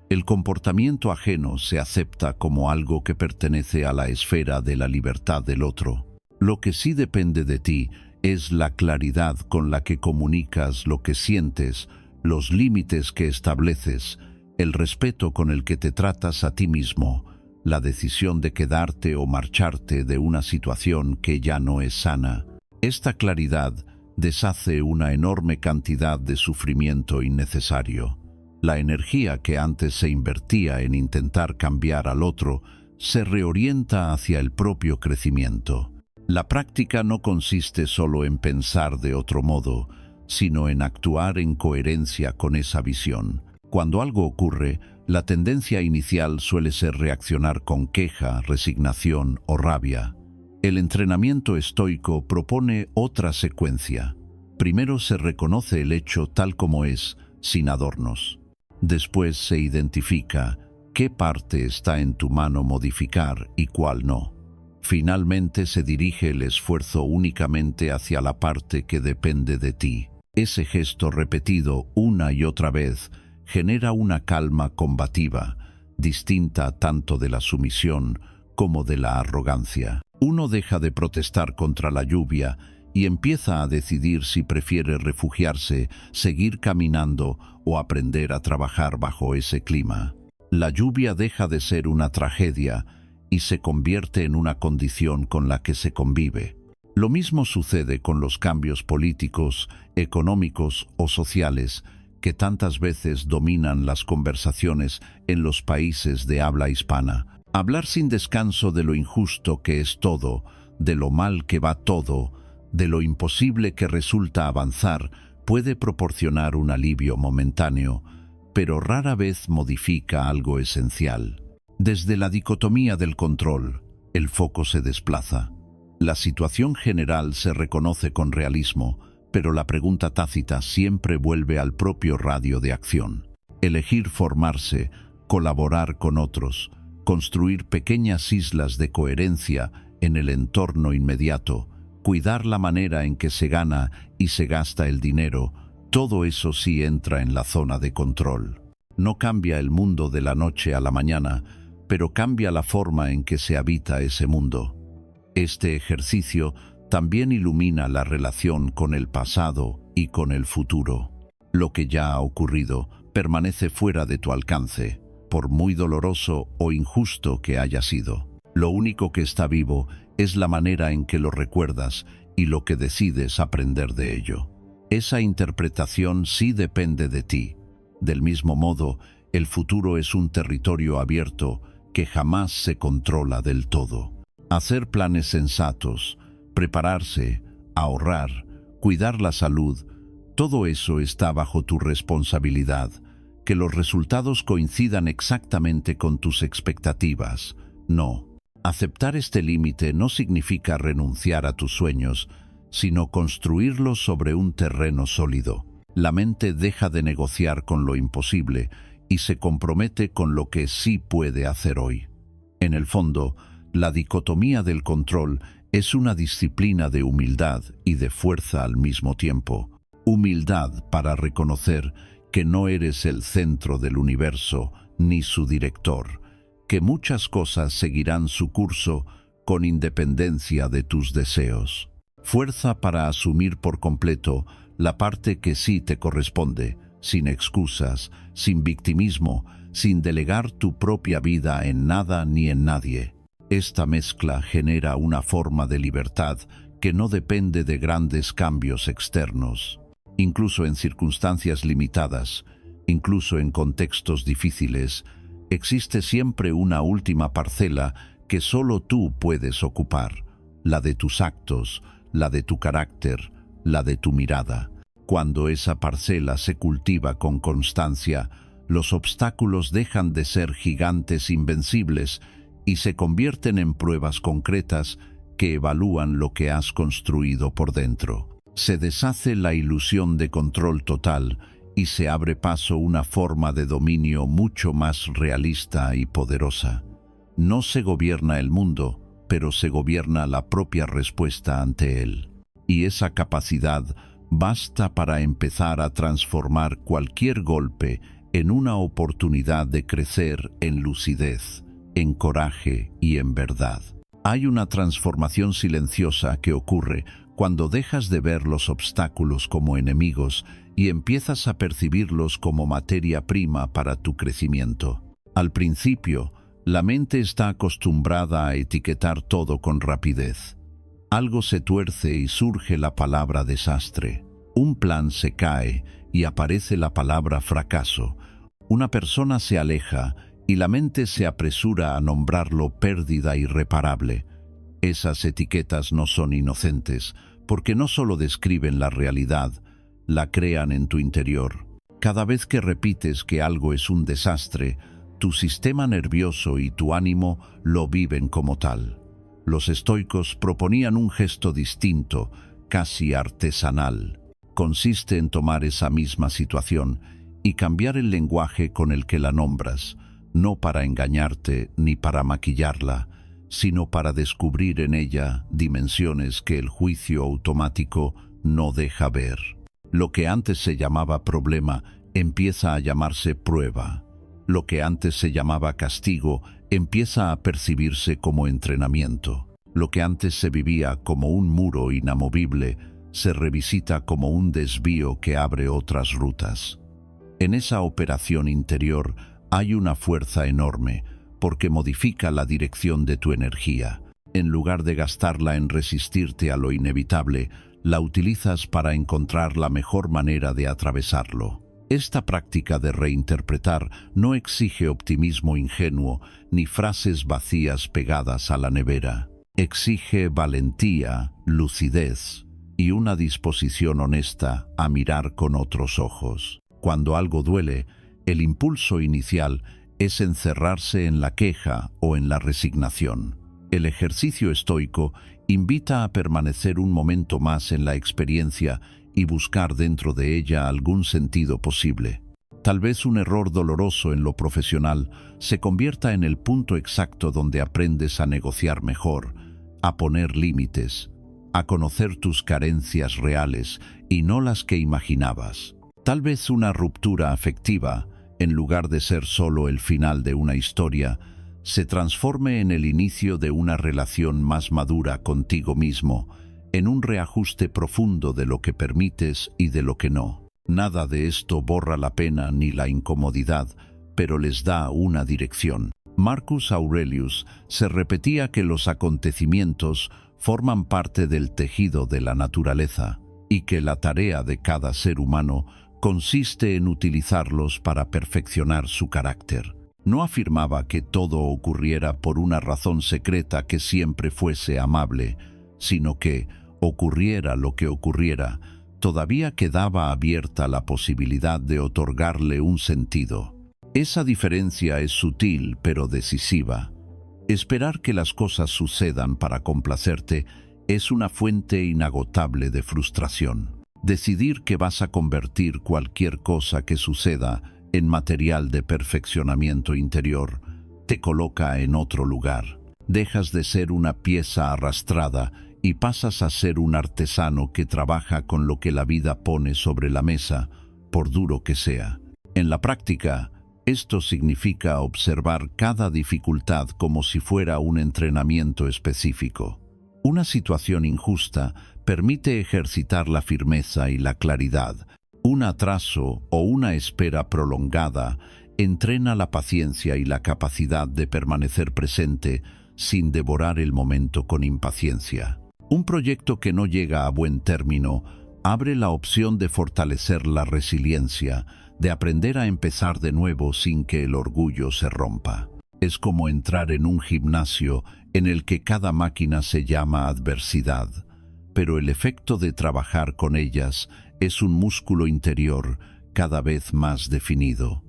El comportamiento ajeno se acepta como algo que pertenece a la esfera de la libertad del otro. Lo que sí depende de ti es la claridad con la que comunicas lo que sientes, los límites que estableces, el respeto con el que te tratas a ti mismo, la decisión de quedarte o marcharte de una situación que ya no es sana. Esta claridad deshace una enorme cantidad de sufrimiento innecesario. La energía que antes se invertía en intentar cambiar al otro se reorienta hacia el propio crecimiento. La práctica no consiste solo en pensar de otro modo, sino en actuar en coherencia con esa visión. Cuando algo ocurre, la tendencia inicial suele ser reaccionar con queja, resignación o rabia. El entrenamiento estoico propone otra secuencia. Primero se reconoce el hecho tal como es, sin adornos. Después se identifica qué parte está en tu mano modificar y cuál no. Finalmente se dirige el esfuerzo únicamente hacia la parte que depende de ti. Ese gesto repetido una y otra vez genera una calma combativa, distinta tanto de la sumisión como de la arrogancia. Uno deja de protestar contra la lluvia y empieza a decidir si prefiere refugiarse, seguir caminando o aprender a trabajar bajo ese clima. La lluvia deja de ser una tragedia y se convierte en una condición con la que se convive. Lo mismo sucede con los cambios políticos, económicos o sociales que tantas veces dominan las conversaciones en los países de habla hispana. Hablar sin descanso de lo injusto que es todo, de lo mal que va todo, de lo imposible que resulta avanzar, puede proporcionar un alivio momentáneo, pero rara vez modifica algo esencial. Desde la dicotomía del control, el foco se desplaza. La situación general se reconoce con realismo, pero la pregunta tácita siempre vuelve al propio radio de acción. Elegir formarse, colaborar con otros, construir pequeñas islas de coherencia en el entorno inmediato, cuidar la manera en que se gana y se gasta el dinero, todo eso sí entra en la zona de control. No cambia el mundo de la noche a la mañana, pero cambia la forma en que se habita ese mundo. Este ejercicio también ilumina la relación con el pasado y con el futuro. Lo que ya ha ocurrido permanece fuera de tu alcance, por muy doloroso o injusto que haya sido. Lo único que está vivo es la manera en que lo recuerdas y lo que decides aprender de ello. Esa interpretación sí depende de ti. Del mismo modo, el futuro es un territorio abierto que jamás se controla del todo. Hacer planes sensatos, prepararse, ahorrar, cuidar la salud, todo eso está bajo tu responsabilidad. Que los resultados coincidan exactamente con tus expectativas, no. Aceptar este límite no significa renunciar a tus sueños, sino construirlos sobre un terreno sólido. La mente deja de negociar con lo imposible y se compromete con lo que sí puede hacer hoy. En el fondo, la dicotomía del control es una disciplina de humildad y de fuerza al mismo tiempo. Humildad para reconocer que no eres el centro del universo ni su director, que muchas cosas seguirán su curso con independencia de tus deseos. Fuerza para asumir por completo la parte que sí te corresponde, sin excusas, sin victimismo, sin delegar tu propia vida en nada ni en nadie. Esta mezcla genera una forma de libertad que no depende de grandes cambios externos. Incluso en circunstancias limitadas, incluso en contextos difíciles, existe siempre una última parcela que solo tú puedes ocupar, la de tus actos, la de tu carácter, la de tu mirada. Cuando esa parcela se cultiva con constancia, los obstáculos dejan de ser gigantes invencibles y se convierten en pruebas concretas que evalúan lo que has construido por dentro. Se deshace la ilusión de control total y se abre paso una forma de dominio mucho más realista y poderosa. No se gobierna el mundo, pero se gobierna la propia respuesta ante él. Y esa capacidad basta para empezar a transformar cualquier golpe en una oportunidad de crecer en lucidez, en coraje y en verdad. Hay una transformación silenciosa que ocurre cuando dejas de ver los obstáculos como enemigos y empiezas a percibirlos como materia prima para tu crecimiento. Al principio, la mente está acostumbrada a etiquetar todo con rapidez. Algo se tuerce y surge la palabra desastre. Un plan se cae y aparece la palabra fracaso. Una persona se aleja y la mente se apresura a nombrarlo pérdida irreparable. Esas etiquetas no son inocentes, porque no solo describen la realidad, la crean en tu interior. Cada vez que repites que algo es un desastre, tu sistema nervioso y tu ánimo lo viven como tal. Los estoicos proponían un gesto distinto, casi artesanal. Consiste en tomar esa misma situación y cambiar el lenguaje con el que la nombras, no para engañarte ni para maquillarla, sino para descubrir en ella dimensiones que el juicio automático no deja ver. Lo que antes se llamaba problema empieza a llamarse prueba. Lo que antes se llamaba castigo empieza a percibirse como entrenamiento. Lo que antes se vivía como un muro inamovible se revisita como un desvío que abre otras rutas. En esa operación interior hay una fuerza enorme, porque modifica la dirección de tu energía. En lugar de gastarla en resistirte a lo inevitable, la utilizas para encontrar la mejor manera de atravesarlo. Esta práctica de reinterpretar no exige optimismo ingenuo ni frases vacías pegadas a la nevera. Exige valentía, lucidez y una disposición honesta a mirar con otros ojos. Cuando algo duele, el impulso inicial es encerrarse en la queja o en la resignación. El ejercicio estoico invita a permanecer un momento más en la experiencia y buscar dentro de ella algún sentido posible. Tal vez un error doloroso en lo profesional se convierta en el punto exacto donde aprendes a negociar mejor, a poner límites, a conocer tus carencias reales y no las que imaginabas. Tal vez una ruptura afectiva, en lugar de ser solo el final de una historia, se transforme en el inicio de una relación más madura contigo mismo, en un reajuste profundo de lo que permites y de lo que no. Nada de esto borra la pena ni la incomodidad, pero les da una dirección. Marcus Aurelius se repetía que los acontecimientos forman parte del tejido de la naturaleza y que la tarea de cada ser humano consiste en utilizarlos para perfeccionar su carácter. No afirmaba que todo ocurriera por una razón secreta que siempre fuese amable, sino que, ocurriera lo que ocurriera, todavía quedaba abierta la posibilidad de otorgarle un sentido. Esa diferencia es sutil pero decisiva. Esperar que las cosas sucedan para complacerte es una fuente inagotable de frustración. Decidir que vas a convertir cualquier cosa que suceda en material de perfeccionamiento interior te coloca en otro lugar. Dejas de ser una pieza arrastrada y pasas a ser un artesano que trabaja con lo que la vida pone sobre la mesa, por duro que sea. En la práctica, esto significa observar cada dificultad como si fuera un entrenamiento específico. Una situación injusta permite ejercitar la firmeza y la claridad. Un atraso o una espera prolongada entrena la paciencia y la capacidad de permanecer presente sin devorar el momento con impaciencia. Un proyecto que no llega a buen término abre la opción de fortalecer la resiliencia, de aprender a empezar de nuevo sin que el orgullo se rompa. Es como entrar en un gimnasio en el que cada máquina se llama adversidad, pero el efecto de trabajar con ellas es un músculo interior cada vez más definido.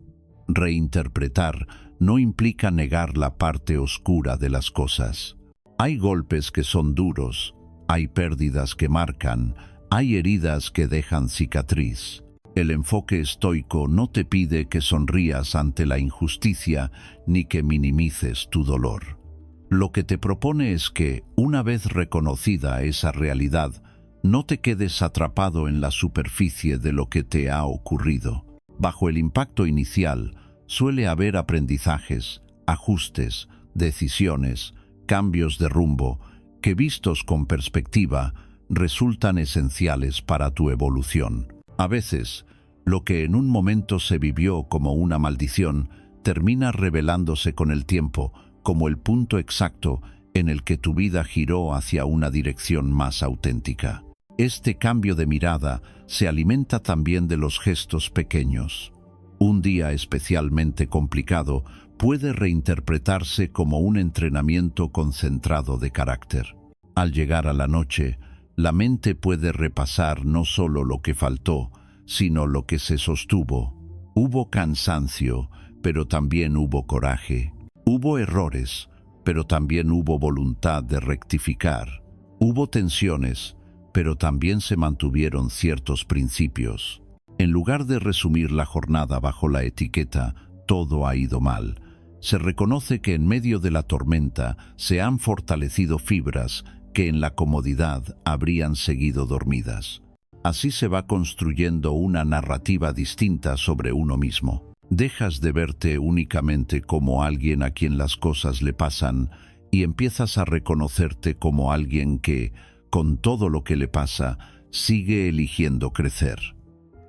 Reinterpretar no implica negar la parte oscura de las cosas. Hay golpes que son duros, hay pérdidas que marcan, hay heridas que dejan cicatriz. El enfoque estoico no te pide que sonrías ante la injusticia ni que minimices tu dolor. Lo que te propone es que, una vez reconocida esa realidad, no te quedes atrapado en la superficie de lo que te ha ocurrido. Bajo el impacto inicial suele haber aprendizajes, ajustes, decisiones, cambios de rumbo, que vistos con perspectiva resultan esenciales para tu evolución. A veces, lo que en un momento se vivió como una maldición termina revelándose con el tiempo como el punto exacto en el que tu vida giró hacia una dirección más auténtica. Este cambio de mirada se alimenta también de los gestos pequeños. Un día especialmente complicado puede reinterpretarse como un entrenamiento concentrado de carácter. Al llegar a la noche, la mente puede repasar no solo lo que faltó, sino lo que se sostuvo. Hubo cansancio, pero también hubo coraje. Hubo errores, pero también hubo voluntad de rectificar. Hubo tensiones, pero también se mantuvieron ciertos principios. En lugar de resumir la jornada bajo la etiqueta «todo ha ido mal», se reconoce que en medio de la tormenta se han fortalecido fibras que en la comodidad habrían seguido dormidas. Así se va construyendo una narrativa distinta sobre uno mismo. Dejas de verte únicamente como alguien a quien las cosas le pasan y empiezas a reconocerte como alguien que, con todo lo que le pasa, sigue eligiendo crecer.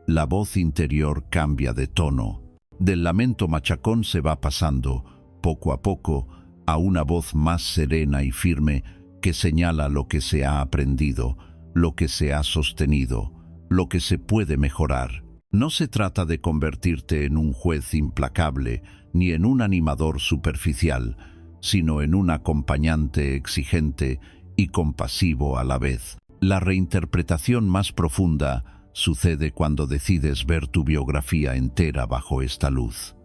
La voz interior cambia de tono. Del lamento machacón se va pasando, poco a poco, a una voz más serena y firme que señala lo que se ha aprendido, lo que se ha sostenido, lo que se puede mejorar. No se trata de convertirte en un juez implacable ni en un animador superficial, sino en un acompañante exigente y compasivo a la vez. La reinterpretación más profunda sucede cuando decides ver tu biografía entera bajo esta luz.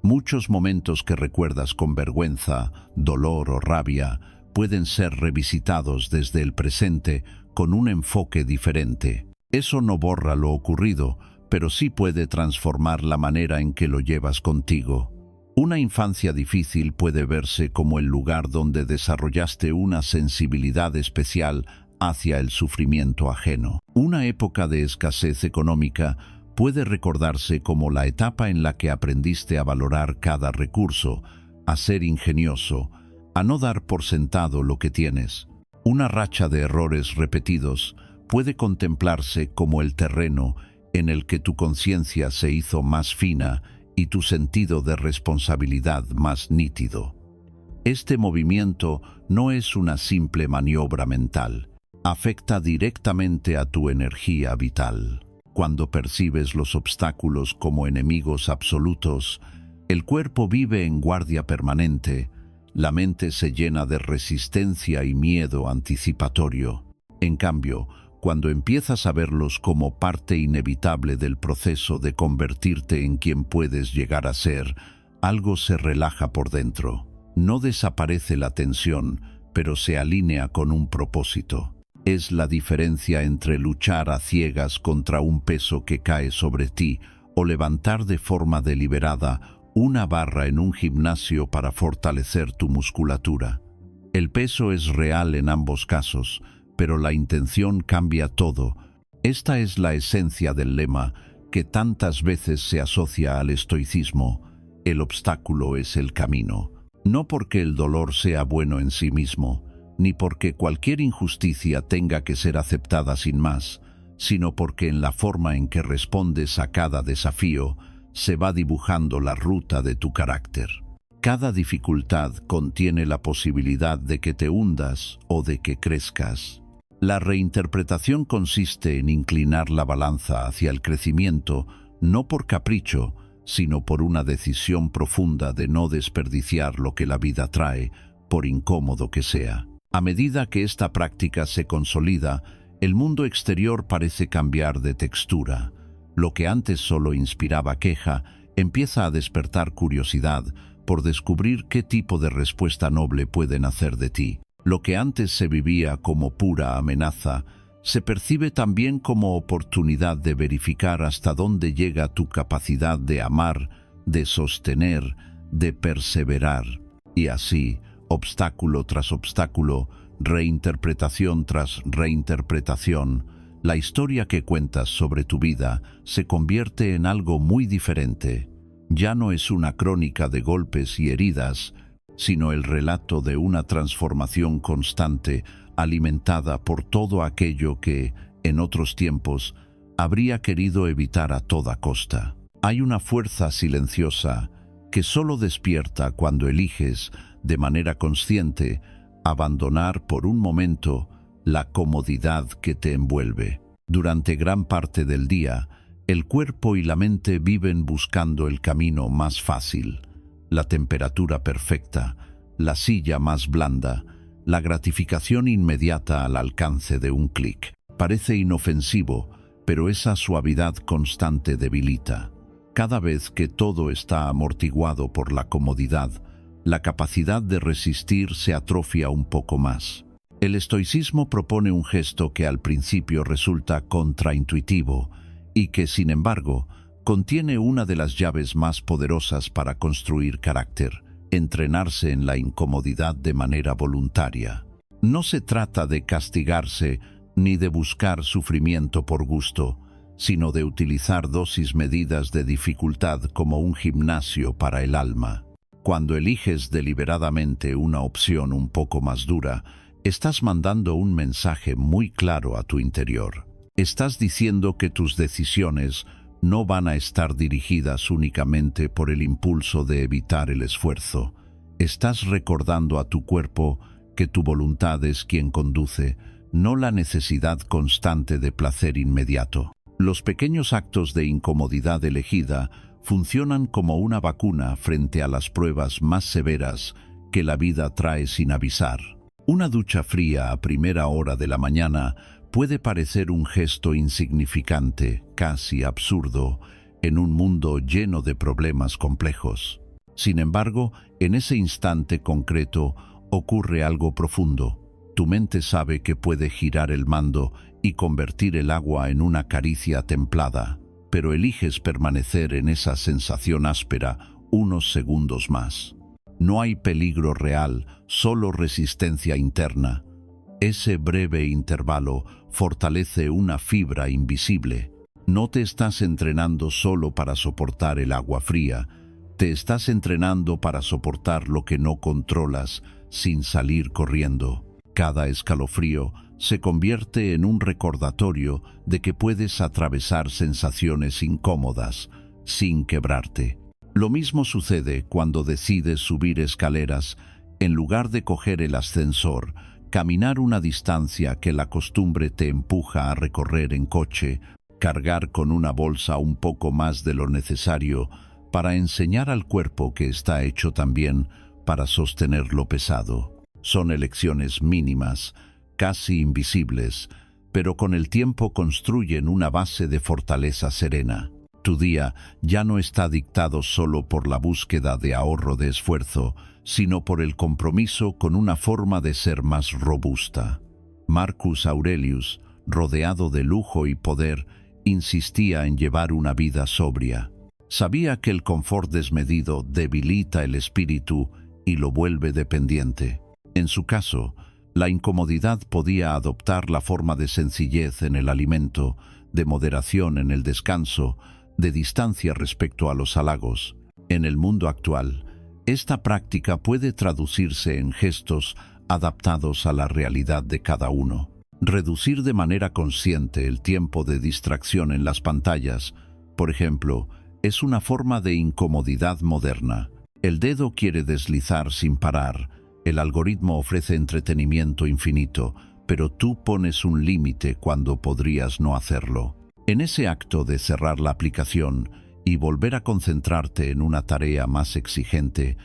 Muchos momentos que recuerdas con vergüenza, dolor o rabia pueden ser revisitados desde el presente con un enfoque diferente. Eso no borra lo ocurrido, pero sí puede transformar la manera en que lo llevas contigo. Una infancia difícil puede verse como el lugar donde desarrollaste una sensibilidad especial hacia el sufrimiento ajeno. Una época de escasez económica puede recordarse como la etapa en la que aprendiste a valorar cada recurso, a ser ingenioso, a no dar por sentado lo que tienes. Una racha de errores repetidos puede contemplarse como el terreno en el que tu conciencia se hizo más fina y tu sentido de responsabilidad más nítido. Este movimiento no es una simple maniobra mental, afecta directamente a tu energía vital. Cuando percibes los obstáculos como enemigos absolutos, el cuerpo vive en guardia permanente, la mente se llena de resistencia y miedo anticipatorio. En cambio, cuando empiezas a verlos como parte inevitable del proceso de convertirte en quien puedes llegar a ser, algo se relaja por dentro. No desaparece la tensión, pero se alinea con un propósito. Es la diferencia entre luchar a ciegas contra un peso que cae sobre ti o levantar de forma deliberada una barra en un gimnasio para fortalecer tu musculatura. El peso es real en ambos casos, pero la intención cambia todo. Esta es la esencia del lema que tantas veces se asocia al estoicismo: el obstáculo es el camino. No porque el dolor sea bueno en sí mismo, ni porque cualquier injusticia tenga que ser aceptada sin más, sino porque en la forma en que respondes a cada desafío se va dibujando la ruta de tu carácter. Cada dificultad contiene la posibilidad de que te hundas o de que crezcas. La reinterpretación consiste en inclinar la balanza hacia el crecimiento, no por capricho, sino por una decisión profunda de no desperdiciar lo que la vida trae, por incómodo que sea. A medida que esta práctica se consolida, el mundo exterior parece cambiar de textura. Lo que antes solo inspiraba queja, empieza a despertar curiosidad por descubrir qué tipo de respuesta noble puede nacer de ti. Lo que antes se vivía como pura amenaza, se percibe también como oportunidad de verificar hasta dónde llega tu capacidad de amar, de sostener, de perseverar. Y así, obstáculo tras obstáculo, reinterpretación tras reinterpretación, la historia que cuentas sobre tu vida se convierte en algo muy diferente. Ya no es una crónica de golpes y heridas, sino el relato de una transformación constante, alimentada por todo aquello que, en otros tiempos, habría querido evitar a toda costa. Hay una fuerza silenciosa que solo despierta cuando eliges, de manera consciente, abandonar por un momento la comodidad que te envuelve. Durante gran parte del día, el cuerpo y la mente viven buscando el camino más fácil, la temperatura perfecta, la silla más blanda, la gratificación inmediata al alcance de un clic. Parece inofensivo, pero esa suavidad constante debilita. Cada vez que todo está amortiguado por la comodidad, la capacidad de resistir se atrofia un poco más. El estoicismo propone un gesto que al principio resulta contraintuitivo y que, sin embargo, contiene una de las llaves más poderosas para construir carácter: entrenarse en la incomodidad de manera voluntaria. No se trata de castigarse ni de buscar sufrimiento por gusto, sino de utilizar dosis medidas de dificultad como un gimnasio para el alma. Cuando eliges deliberadamente una opción un poco más dura, estás mandando un mensaje muy claro a tu interior. Estás diciendo que tus decisiones no van a estar dirigidas únicamente por el impulso de evitar el esfuerzo. Estás recordando a tu cuerpo que tu voluntad es quien conduce, no la necesidad constante de placer inmediato. Los pequeños actos de incomodidad elegida funcionan como una vacuna frente a las pruebas más severas que la vida trae sin avisar. Una ducha fría a primera hora de la mañana puede parecer un gesto insignificante, casi absurdo, en un mundo lleno de problemas complejos. Sin embargo, en ese instante concreto ocurre algo profundo. Tu mente sabe que puede girar el mando y convertir el agua en una caricia templada, pero eliges permanecer en esa sensación áspera unos segundos más. No hay peligro real, solo resistencia interna. Ese breve intervalo fortalece una fibra invisible. No te estás entrenando solo para soportar el agua fría, te estás entrenando para soportar lo que no controlas sin salir corriendo. Cada escalofrío se convierte en un recordatorio de que puedes atravesar sensaciones incómodas sin quebrarte. Lo mismo sucede cuando decides subir escaleras. En lugar de coger el ascensor, caminar una distancia que la costumbre te empuja a recorrer en coche, cargar con una bolsa un poco más de lo necesario para enseñar al cuerpo que está hecho también para sostener lo pesado. Son elecciones mínimas, casi invisibles, pero con el tiempo construyen una base de fortaleza serena. Tu día ya no está dictado solo por la búsqueda de ahorro de esfuerzo, sino por el compromiso con una forma de ser más robusta. Marcus Aurelius, rodeado de lujo y poder, insistía en llevar una vida sobria. Sabía que el confort desmedido debilita el espíritu y lo vuelve dependiente. En su caso, la incomodidad podía adoptar la forma de sencillez en el alimento, de moderación en el descanso, de distancia respecto a los halagos. En el mundo actual, esta práctica puede traducirse en gestos adaptados a la realidad de cada uno. Reducir de manera consciente el tiempo de distracción en las pantallas, por ejemplo, es una forma de incomodidad moderna. El dedo quiere deslizar sin parar. El algoritmo ofrece entretenimiento infinito, pero tú pones un límite cuando podrías no hacerlo. En ese acto de cerrar la aplicación y volver a concentrarte en una tarea más exigente,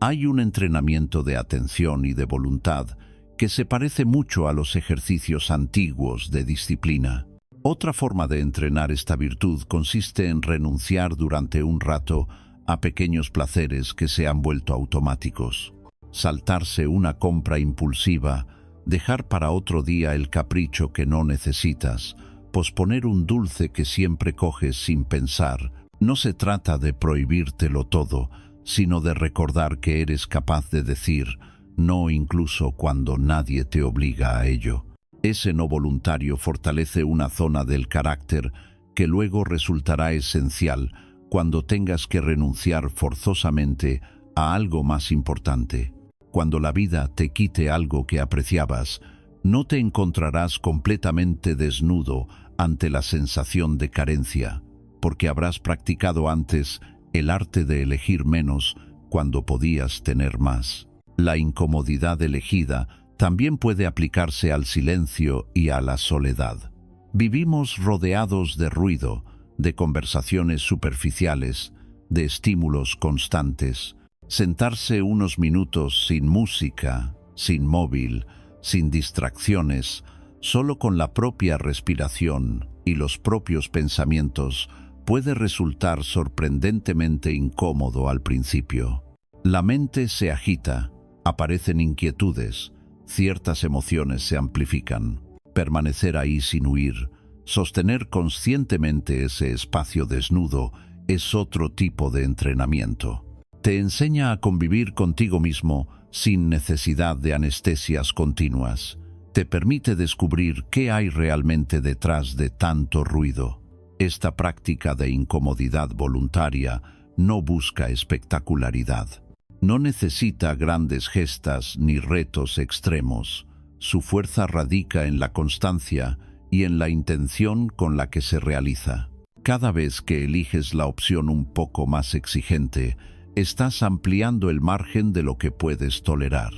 hay un entrenamiento de atención y de voluntad que se parece mucho a los ejercicios antiguos de disciplina. Otra forma de entrenar esta virtud consiste en renunciar durante un rato a pequeños placeres que se han vuelto automáticos. Saltarse una compra impulsiva, dejar para otro día el capricho que no necesitas, posponer un dulce que siempre coges sin pensar. No se trata de prohibírtelo todo, sino de recordar que eres capaz de decir no incluso cuando nadie te obliga a ello. Ese no voluntario fortalece una zona del carácter que luego resultará esencial cuando tengas que renunciar forzosamente a algo más importante. Cuando la vida te quite algo que apreciabas, no te encontrarás completamente desnudo ante la sensación de carencia, porque habrás practicado antes el arte de elegir menos cuando podías tener más. La incomodidad elegida también puede aplicarse al silencio y a la soledad. Vivimos rodeados de ruido, de conversaciones superficiales, de estímulos constantes. Sentarse unos minutos sin música, sin móvil, sin distracciones, solo con la propia respiración y los propios pensamientos, puede resultar sorprendentemente incómodo al principio. La mente se agita, aparecen inquietudes, ciertas emociones se amplifican. Permanecer ahí sin huir, sostener conscientemente ese espacio desnudo, es otro tipo de entrenamiento. Te enseña a convivir contigo mismo sin necesidad de anestesias continuas. Te permite descubrir qué hay realmente detrás de tanto ruido. Esta práctica de incomodidad voluntaria no busca espectacularidad. No necesita grandes gestas ni retos extremos. Su fuerza radica en la constancia y en la intención con la que se realiza. Cada vez que eliges la opción un poco más exigente, estás ampliando el margen de lo que puedes tolerar.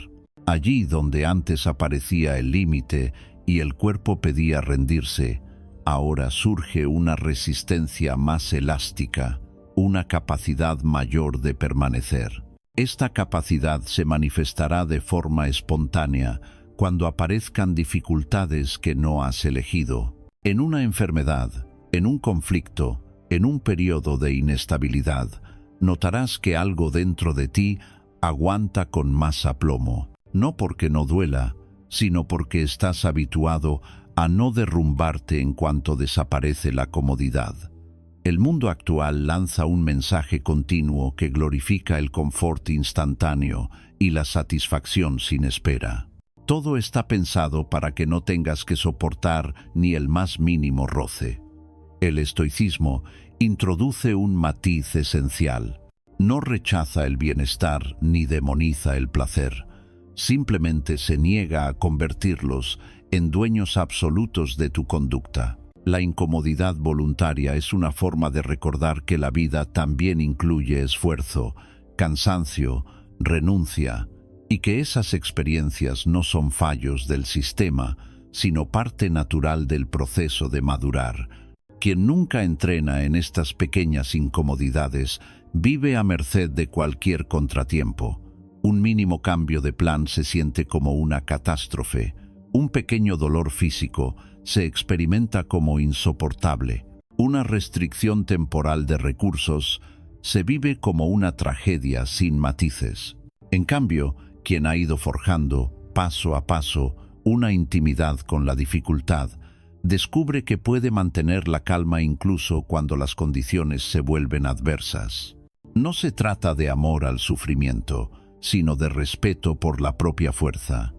Allí donde antes aparecía el límite y el cuerpo pedía rendirse, ahora surge una resistencia más elástica, una capacidad mayor de permanecer. Esta capacidad se manifestará de forma espontánea cuando aparezcan dificultades que no has elegido. En una enfermedad, en un conflicto, en un periodo de inestabilidad, notarás que algo dentro de ti aguanta con más aplomo, no porque no duela, sino porque estás habituado a no derrumbarte en cuanto desaparece la comodidad. El mundo actual lanza un mensaje continuo que glorifica el confort instantáneo y la satisfacción sin espera. Todo está pensado para que no tengas que soportar ni el más mínimo roce. El estoicismo introduce un matiz esencial. No rechaza el bienestar ni demoniza el placer. Simplemente se niega a convertirlos en dueños absolutos de tu conducta. La incomodidad voluntaria es una forma de recordar que la vida también incluye esfuerzo, cansancio, renuncia, y que esas experiencias no son fallos del sistema, sino parte natural del proceso de madurar. Quien nunca entrena en estas pequeñas incomodidades vive a merced de cualquier contratiempo. Un mínimo cambio de plan se siente como una catástrofe. Un pequeño dolor físico se experimenta como insoportable. Una restricción temporal de recursos se vive como una tragedia sin matices. En cambio, quien ha ido forjando, paso a paso, una intimidad con la dificultad, descubre que puede mantener la calma incluso cuando las condiciones se vuelven adversas. No se trata de amor al sufrimiento, sino de respeto por la propia fuerza.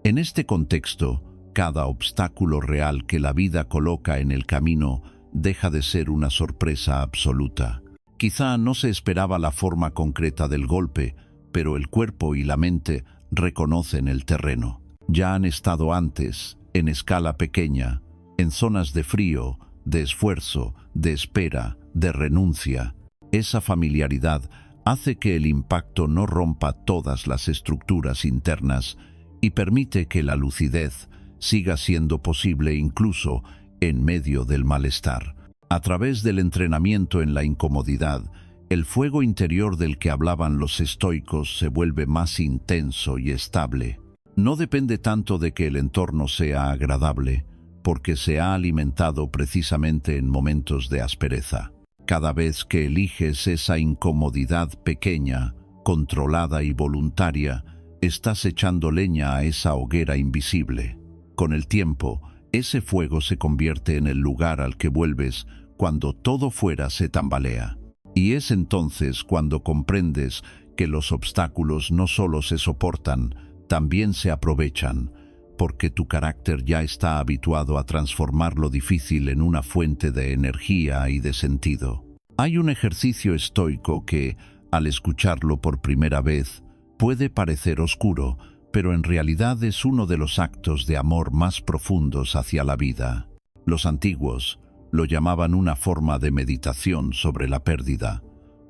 En este contexto, cada obstáculo real que la vida coloca en el camino deja de ser una sorpresa absoluta. Quizá no se esperaba la forma concreta del golpe, pero el cuerpo y la mente reconocen el terreno. Ya han estado antes, en escala pequeña, en zonas de frío, de esfuerzo, de espera, de renuncia. Esa familiaridad hace que el impacto no rompa todas las estructuras internas y permite que la lucidez siga siendo posible incluso en medio del malestar. A través del entrenamiento en la incomodidad, el fuego interior del que hablaban los estoicos se vuelve más intenso y estable. No depende tanto de que el entorno sea agradable, porque se ha alimentado precisamente en momentos de aspereza. Cada vez que eliges esa incomodidad pequeña, controlada y voluntaria, estás echando leña a esa hoguera invisible. Con el tiempo, ese fuego se convierte en el lugar al que vuelves cuando todo fuera se tambalea. Y es entonces cuando comprendes que los obstáculos no solo se soportan, también se aprovechan, porque tu carácter ya está habituado a transformar lo difícil en una fuente de energía y de sentido. Hay un ejercicio estoico que, al escucharlo por primera vez, puede parecer oscuro, pero en realidad es uno de los actos de amor más profundos hacia la vida. Los antiguos lo llamaban una forma de meditación sobre la pérdida,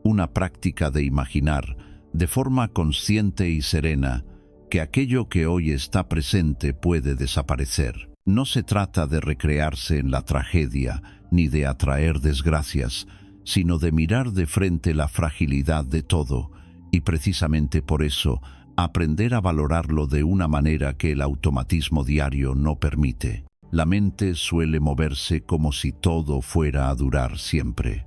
una práctica de imaginar, de forma consciente y serena, que aquello que hoy está presente puede desaparecer. No se trata de recrearse en la tragedia, ni de atraer desgracias, sino de mirar de frente la fragilidad de todo, y precisamente por eso, aprender a valorarlo de una manera que el automatismo diario no permite. La mente suele moverse como si todo fuera a durar siempre.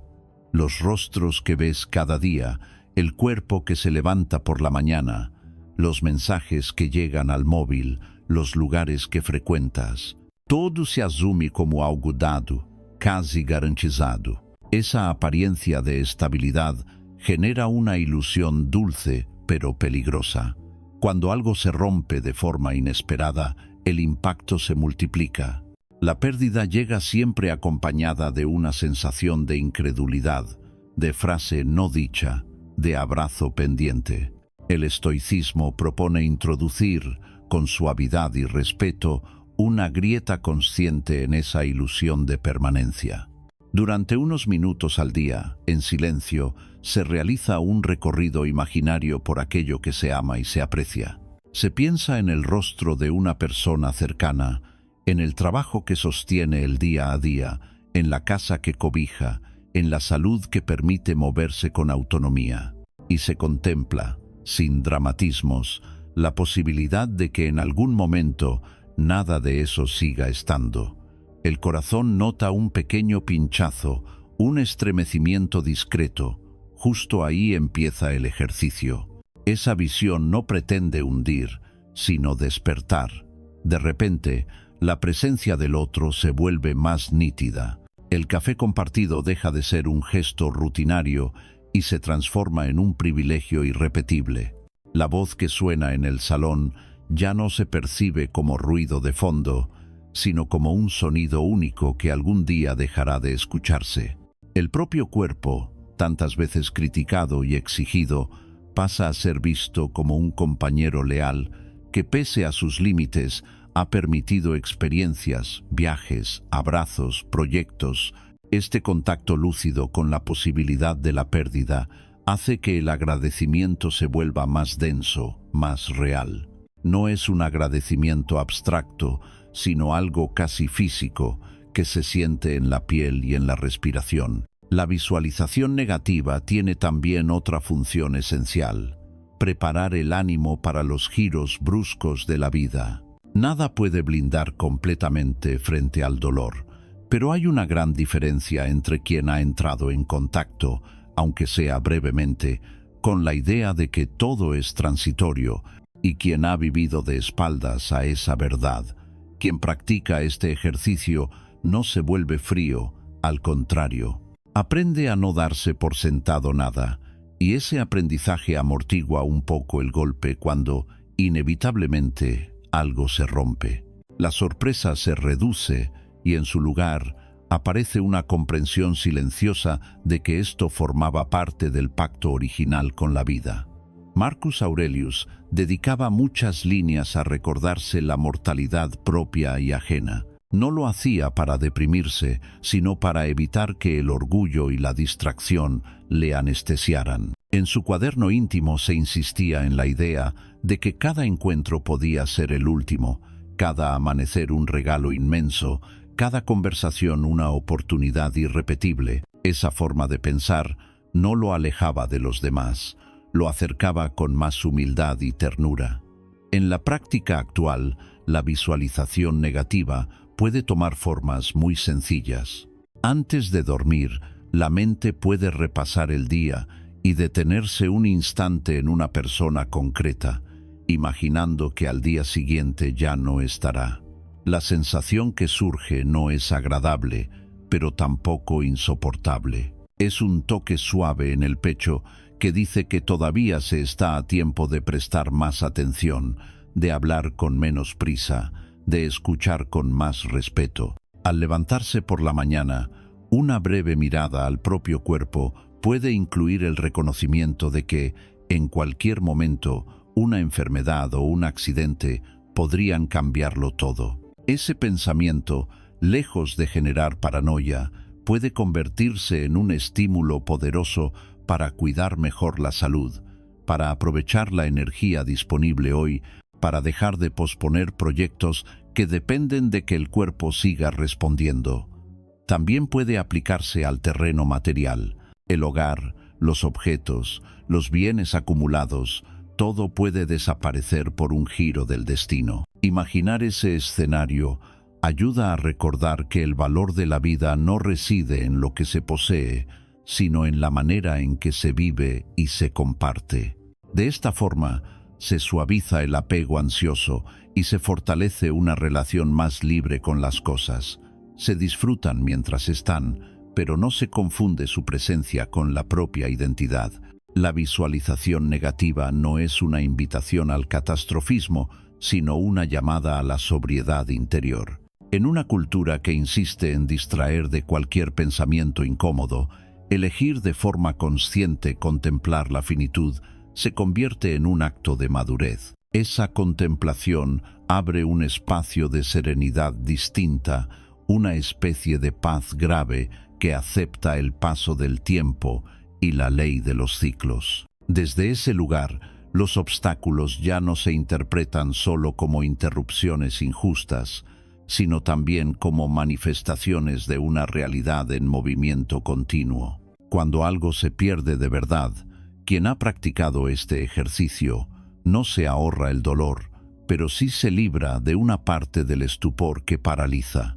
los rostros que ves cada día, el cuerpo que se levanta por la mañana, los mensajes que llegan al móvil, los lugares que frecuentas. Todo se asume como algo dado, casi garantizado. Esa apariencia de estabilidad genera una ilusión dulce pero peligrosa. Cuando algo se rompe de forma inesperada, el impacto se multiplica. La pérdida llega siempre acompañada de una sensación de incredulidad, de frase no dicha, de abrazo pendiente. El estoicismo propone introducir, con suavidad y respeto, una grieta consciente en esa ilusión de permanencia. Durante unos minutos al día, en silencio, se realiza un recorrido imaginario por aquello que se ama y se aprecia. Se piensa en el rostro de una persona cercana, en el trabajo que sostiene el día a día, en la casa que cobija, en la salud que permite moverse con autonomía. Y se contempla, sin dramatismos, la posibilidad de que en algún momento nada de eso siga estando. El corazón nota un pequeño pinchazo, un estremecimiento discreto. Justo ahí empieza el ejercicio. Esa visión no pretende hundir, sino despertar. De repente, la presencia del otro se vuelve más nítida. El café compartido deja de ser un gesto rutinario y se transforma en un privilegio irrepetible. La voz que suena en el salón ya no se percibe como ruido de fondo, sino como un sonido único que algún día dejará de escucharse. El propio cuerpo, tantas veces criticado y exigido, pasa a ser visto como un compañero leal que, pese a sus límites, ha permitido experiencias, viajes, abrazos, proyectos. Este contacto lúcido con la posibilidad de la pérdida hace que el agradecimiento se vuelva más denso, más real. No es un agradecimiento abstracto, sino algo casi físico que se siente en la piel y en la respiración. La visualización negativa tiene también otra función esencial: preparar el ánimo para los giros bruscos de la vida. Nada puede blindar completamente frente al dolor, pero hay una gran diferencia entre quien ha entrado en contacto, aunque sea brevemente, con la idea de que todo es transitorio, y quien ha vivido de espaldas a esa verdad. Quien practica este ejercicio no se vuelve frío, al contrario. Aprende a no darse por sentado nada, y ese aprendizaje amortigua un poco el golpe cuando, inevitablemente, algo se rompe. La sorpresa se reduce y en su lugar aparece una comprensión silenciosa de que esto formaba parte del pacto original con la vida. Marcus Aurelius dedicaba muchas líneas a recordarse la mortalidad propia y ajena. No lo hacía para deprimirse, sino para evitar que el orgullo y la distracción le anestesiaran. En su cuaderno íntimo se insistía en la idea de que cada encuentro podía ser el último, cada amanecer un regalo inmenso, cada conversación una oportunidad irrepetible. Esa forma de pensar no lo alejaba de los demás, lo acercaba con más humildad y ternura. En la práctica actual, la visualización negativa puede tomar formas muy sencillas. Antes de dormir, la mente puede repasar el día y detenerse un instante en una persona concreta, imaginando que al día siguiente ya no estará. La sensación que surge no es agradable, pero tampoco insoportable. Es un toque suave en el pecho que dice que todavía se está a tiempo de prestar más atención, de hablar con menos prisa, de escuchar con más respeto. Al levantarse por la mañana, una breve mirada al propio cuerpo puede incluir el reconocimiento de que, en cualquier momento, una enfermedad o un accidente podrían cambiarlo todo. Ese pensamiento, lejos de generar paranoia, puede convertirse en un estímulo poderoso para cuidar mejor la salud, para aprovechar la energía disponible hoy, para dejar de posponer proyectos que dependen de que el cuerpo siga respondiendo. También puede aplicarse al terreno material, el hogar, los objetos, los bienes acumulados. Todo puede desaparecer por un giro del destino. Imaginar ese escenario ayuda a recordar que el valor de la vida no reside en lo que se posee, sino en la manera en que se vive y se comparte. De esta forma, se suaviza el apego ansioso y se fortalece una relación más libre con las cosas. Se disfrutan mientras están, pero no se confunde su presencia con la propia identidad. La visualización negativa no es una invitación al catastrofismo, sino una llamada a la sobriedad interior. En una cultura que insiste en distraer de cualquier pensamiento incómodo, elegir de forma consciente contemplar la finitud se convierte en un acto de madurez. Esa contemplación abre un espacio de serenidad distinta, una especie de paz grave que acepta el paso del tiempo y la ley de los ciclos. Desde ese lugar, los obstáculos ya no se interpretan solo como interrupciones injustas, sino también como manifestaciones de una realidad en movimiento continuo. Cuando algo se pierde de verdad, quien ha practicado este ejercicio no se ahorra el dolor, pero sí se libra de una parte del estupor que paraliza.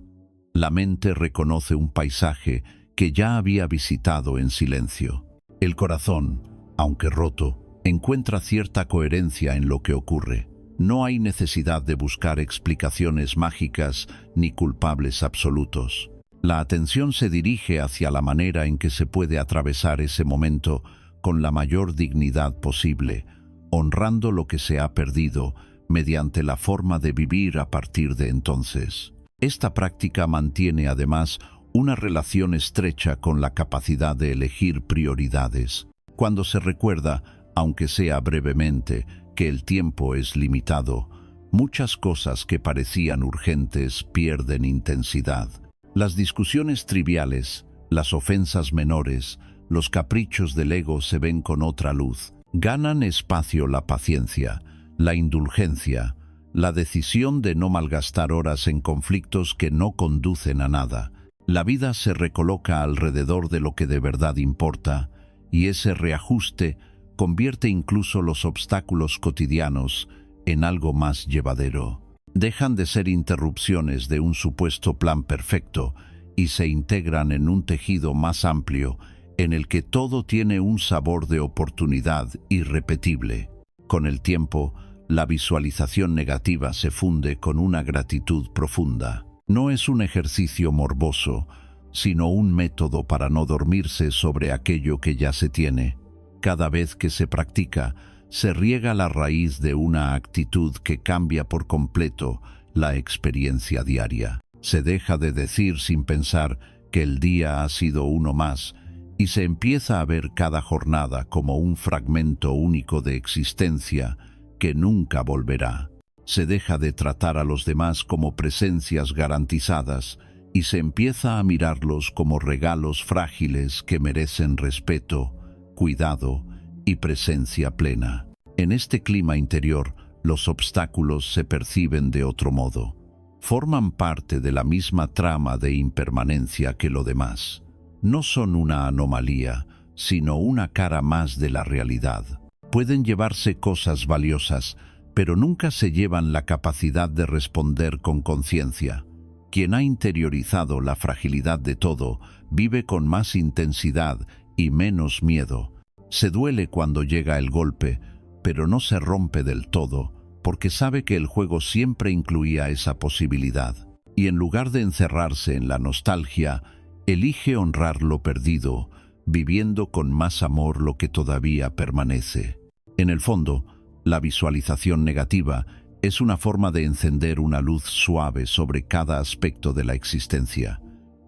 La mente reconoce un paisaje que ya había visitado en silencio. El corazón, aunque roto, encuentra cierta coherencia en lo que ocurre. No hay necesidad de buscar explicaciones mágicas ni culpables absolutos. La atención se dirige hacia la manera en que se puede atravesar ese momento con la mayor dignidad posible, honrando lo que se ha perdido mediante la forma de vivir a partir de entonces. Esta práctica mantiene además una relación estrecha con la capacidad de elegir prioridades. Cuando se recuerda, aunque sea brevemente, que el tiempo es limitado, muchas cosas que parecían urgentes pierden intensidad. Las discusiones triviales, las ofensas menores, los caprichos del ego se ven con otra luz. Ganan espacio la paciencia, la indulgencia, la decisión de no malgastar horas en conflictos que no conducen a nada. La vida se recoloca alrededor de lo que de verdad importa, y ese reajuste convierte incluso los obstáculos cotidianos en algo más llevadero. Dejan de ser interrupciones de un supuesto plan perfecto y se integran en un tejido más amplio en el que todo tiene un sabor de oportunidad irrepetible. Con el tiempo, la visualización negativa se funde con una gratitud profunda. No es un ejercicio morboso, sino un método para no dormirse sobre aquello que ya se tiene. Cada vez que se practica, se riega la raíz de una actitud que cambia por completo la experiencia diaria. Se deja de decir sin pensar que el día ha sido uno más y se empieza a ver cada jornada como un fragmento único de existencia que nunca volverá. Se deja de tratar a los demás como presencias garantizadas y se empieza a mirarlos como regalos frágiles que merecen respeto, cuidado y presencia plena. En este clima interior, los obstáculos se perciben de otro modo. Forman parte de la misma trama de impermanencia que lo demás. No son una anomalía, sino una cara más de la realidad. Pueden llevarse cosas valiosas, pero nunca se llevan la capacidad de responder con conciencia. Quien ha interiorizado la fragilidad de todo, vive con más intensidad y menos miedo. Se duele cuando llega el golpe, pero no se rompe del todo, porque sabe que el juego siempre incluía esa posibilidad. Y en lugar de encerrarse en la nostalgia, elige honrar lo perdido, viviendo con más amor lo que todavía permanece. En el fondo, la visualización negativa es una forma de encender una luz suave sobre cada aspecto de la existencia.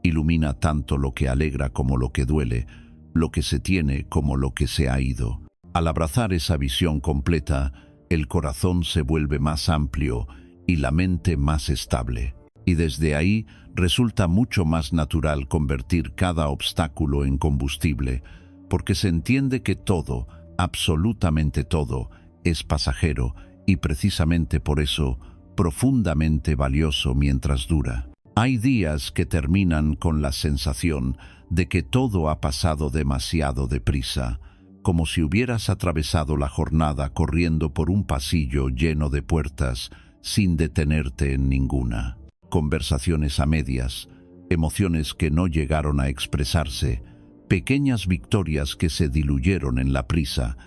Ilumina tanto lo que alegra como lo que duele, lo que se tiene como lo que se ha ido. Al abrazar esa visión completa, el corazón se vuelve más amplio y la mente más estable. Y desde ahí resulta mucho más natural convertir cada obstáculo en combustible, porque se entiende que todo, absolutamente todo, es pasajero y precisamente por eso profundamente valioso mientras dura. Hay días que terminan con la sensación de que todo ha pasado demasiado deprisa, como si hubieras atravesado la jornada corriendo por un pasillo lleno de puertas sin detenerte en ninguna. Conversaciones a medias, emociones que no llegaron a expresarse, pequeñas victorias que se diluyeron en la prisa,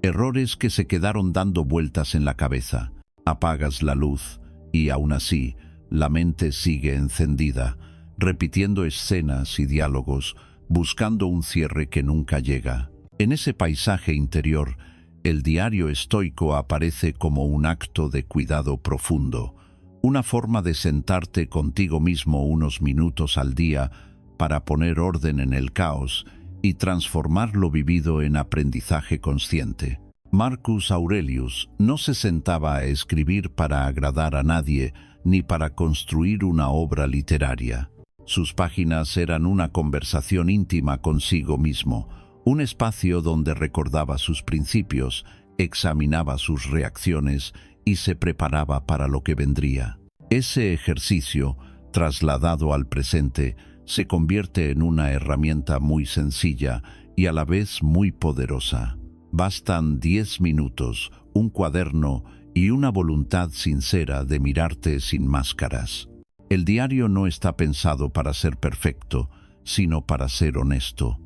errores que se quedaron dando vueltas en la cabeza. Apagas la luz y aún así la mente sigue encendida, repitiendo escenas y diálogos, buscando un cierre que nunca llega. En ese paisaje interior, el diario estoico aparece como un acto de cuidado profundo, una forma de sentarte contigo mismo unos minutos al día para poner orden en el caos y transformar lo vivido en aprendizaje consciente. Marcus Aurelius no se sentaba a escribir para agradar a nadie ni para construir una obra literaria. Sus páginas eran una conversación íntima consigo mismo, un espacio donde recordaba sus principios, examinaba sus reacciones y se preparaba para lo que vendría. Ese ejercicio, trasladado al presente, se convierte en una herramienta muy sencilla y a la vez muy poderosa. Bastan 10 minutos, un cuaderno y una voluntad sincera de mirarte sin máscaras. El diario no está pensado para ser perfecto, sino para ser honesto.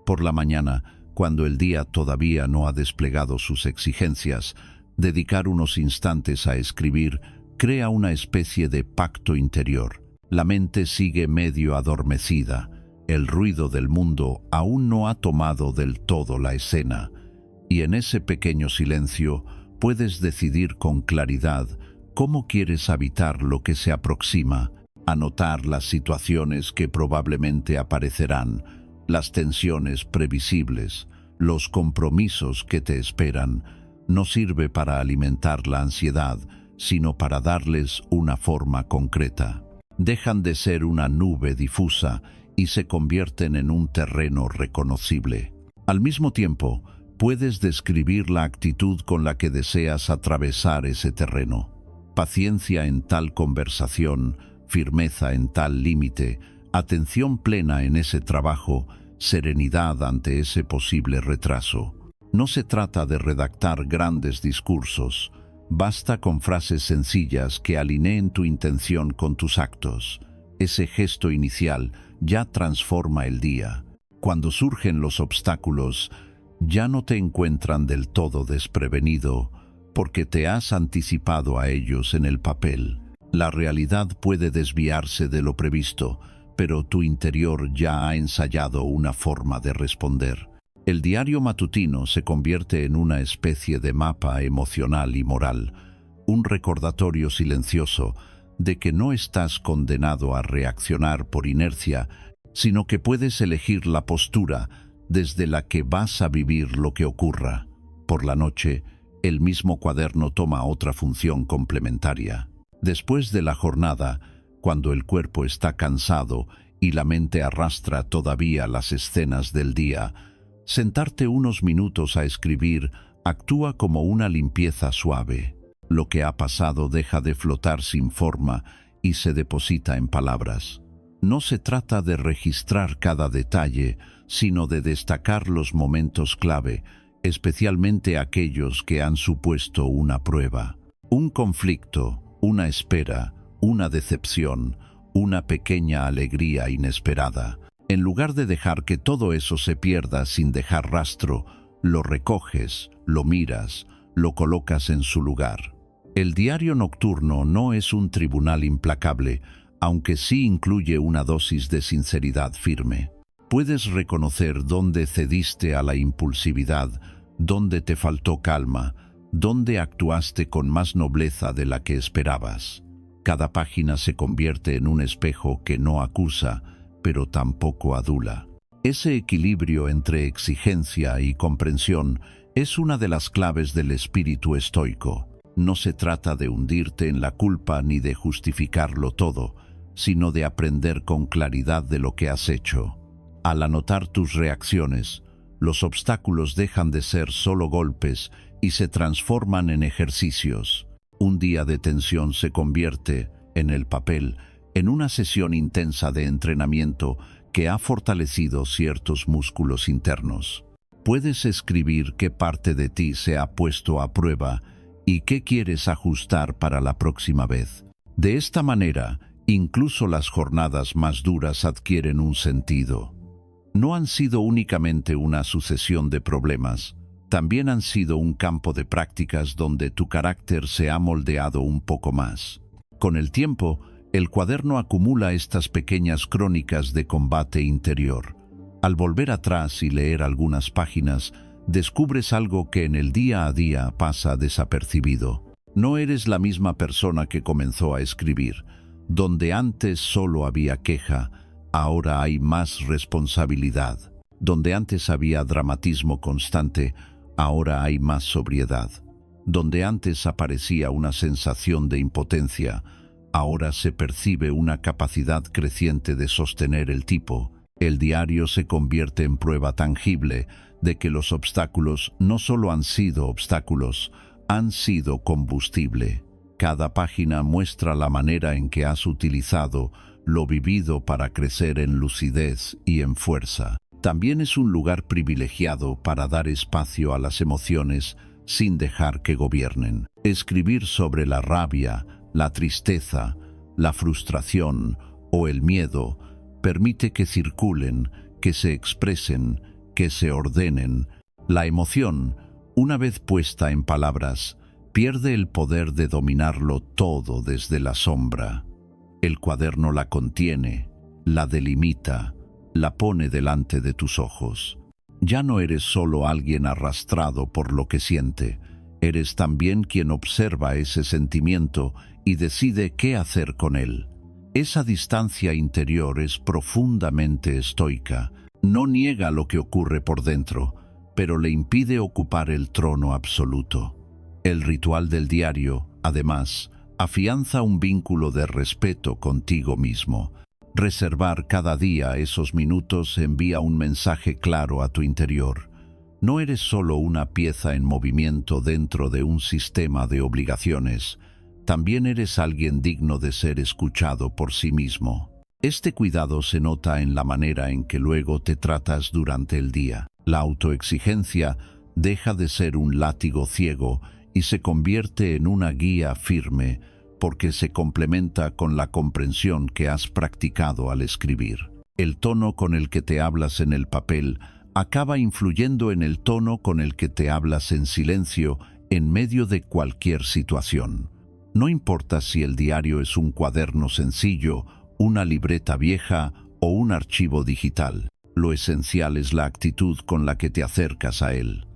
Por la mañana, cuando el día todavía no ha desplegado sus exigencias, dedicar unos instantes a escribir crea una especie de pacto interior. La mente sigue medio adormecida. El ruido del mundo aún no ha tomado del todo la escena. Y en ese pequeño silencio puedes decidir con claridad cómo quieres habitar lo que se aproxima, anotar las situaciones que probablemente aparecerán, las tensiones previsibles, los compromisos que te esperan. No sirve para alimentar la ansiedad, sino para darles una forma concreta. Dejan de ser una nube difusa y se convierten en un terreno reconocible. Al mismo tiempo, puedes describir la actitud con la que deseas atravesar ese terreno. Paciencia en tal conversación, firmeza en tal límite, atención plena en ese trabajo, serenidad ante ese posible retraso. No se trata de redactar grandes discursos. Basta con frases sencillas que alineen tu intención con tus actos. Ese gesto inicial ya transforma el día. Cuando surgen los obstáculos, ya no te encuentran del todo desprevenido, porque te has anticipado a ellos en el papel. La realidad puede desviarse de lo previsto, pero tu interior ya ha ensayado una forma de responder. El diario matutino se convierte en una especie de mapa emocional y moral, un recordatorio silencioso de que no estás condenado a reaccionar por inercia, sino que puedes elegir la postura desde la que vas a vivir lo que ocurra. Por la noche, el mismo cuaderno toma otra función complementaria. Después de la jornada, cuando el cuerpo está cansado y la mente arrastra todavía las escenas del día, sentarte unos minutos a escribir actúa como una limpieza suave. Lo que ha pasado deja de flotar sin forma y se deposita en palabras. No se trata de registrar cada detalle, sino de destacar los momentos clave, especialmente aquellos que han supuesto una prueba. Un conflicto, una espera, una decepción, una pequeña alegría inesperada. En lugar de dejar que todo eso se pierda sin dejar rastro, lo recoges, lo miras, lo colocas en su lugar. El diario nocturno no es un tribunal implacable, aunque sí incluye una dosis de sinceridad firme. Puedes reconocer dónde cediste a la impulsividad, dónde te faltó calma, dónde actuaste con más nobleza de la que esperabas. Cada página se convierte en un espejo que no acusa, pero tampoco adula. Ese equilibrio entre exigencia y comprensión es una de las claves del espíritu estoico. No se trata de hundirte en la culpa ni de justificarlo todo, sino de aprender con claridad de lo que has hecho. Al anotar tus reacciones, los obstáculos dejan de ser solo golpes y se transforman en ejercicios. Un día de tensión se convierte, en el papel, en una sesión intensa de entrenamiento que ha fortalecido ciertos músculos internos. Puedes escribir qué parte de ti se ha puesto a prueba y qué quieres ajustar para la próxima vez. De esta manera, incluso las jornadas más duras adquieren un sentido. no han sido únicamente una sucesión de problemas, también han sido un campo de prácticas donde tu carácter se ha moldeado un poco más. Con el tiempo, el cuaderno acumula estas pequeñas crónicas de combate interior. Al volver atrás y leer algunas páginas, descubres algo que en el día a día pasa desapercibido. No eres la misma persona que comenzó a escribir. Donde antes solo había queja, ahora hay más responsabilidad. Donde antes había dramatismo constante, ahora hay más sobriedad. Donde antes aparecía una sensación de impotencia, ahora se percibe una capacidad creciente de sostener el tipo. El diario se convierte en prueba tangible de que los obstáculos no solo han sido obstáculos, han sido combustible. Cada página muestra la manera en que has utilizado lo vivido para crecer en lucidez y en fuerza. También es un lugar privilegiado para dar espacio a las emociones sin dejar que gobiernen. Escribir sobre la rabia, la tristeza, la frustración o el miedo permite que circulen, que se expresen, que se ordenen. La emoción, una vez puesta en palabras, pierde el poder de dominarlo todo desde la sombra. El cuaderno la contiene, la delimita, la pone delante de tus ojos. Ya no eres solo alguien arrastrado por lo que siente, eres también quien observa ese sentimiento y decide qué hacer con él. Esa distancia interior es profundamente estoica. No niega lo que ocurre por dentro, pero le impide ocupar el trono absoluto. El ritual del diario, además, afianza un vínculo de respeto contigo mismo. Reservar cada día esos minutos envía un mensaje claro a tu interior. No eres solo una pieza en movimiento dentro de un sistema de obligaciones, también eres alguien digno de ser escuchado por sí mismo. Este cuidado se nota en la manera en que luego te tratas durante el día. La autoexigencia deja de ser un látigo ciego y se convierte en una guía firme, porque se complementa con la comprensión que has practicado al escribir. El tono con el que te hablas en el papel acaba influyendo en el tono con el que te hablas en silencio en medio de cualquier situación. No importa si el diario es un cuaderno sencillo, una libreta vieja o un archivo digital. Lo esencial es la actitud con la que te acercas a él.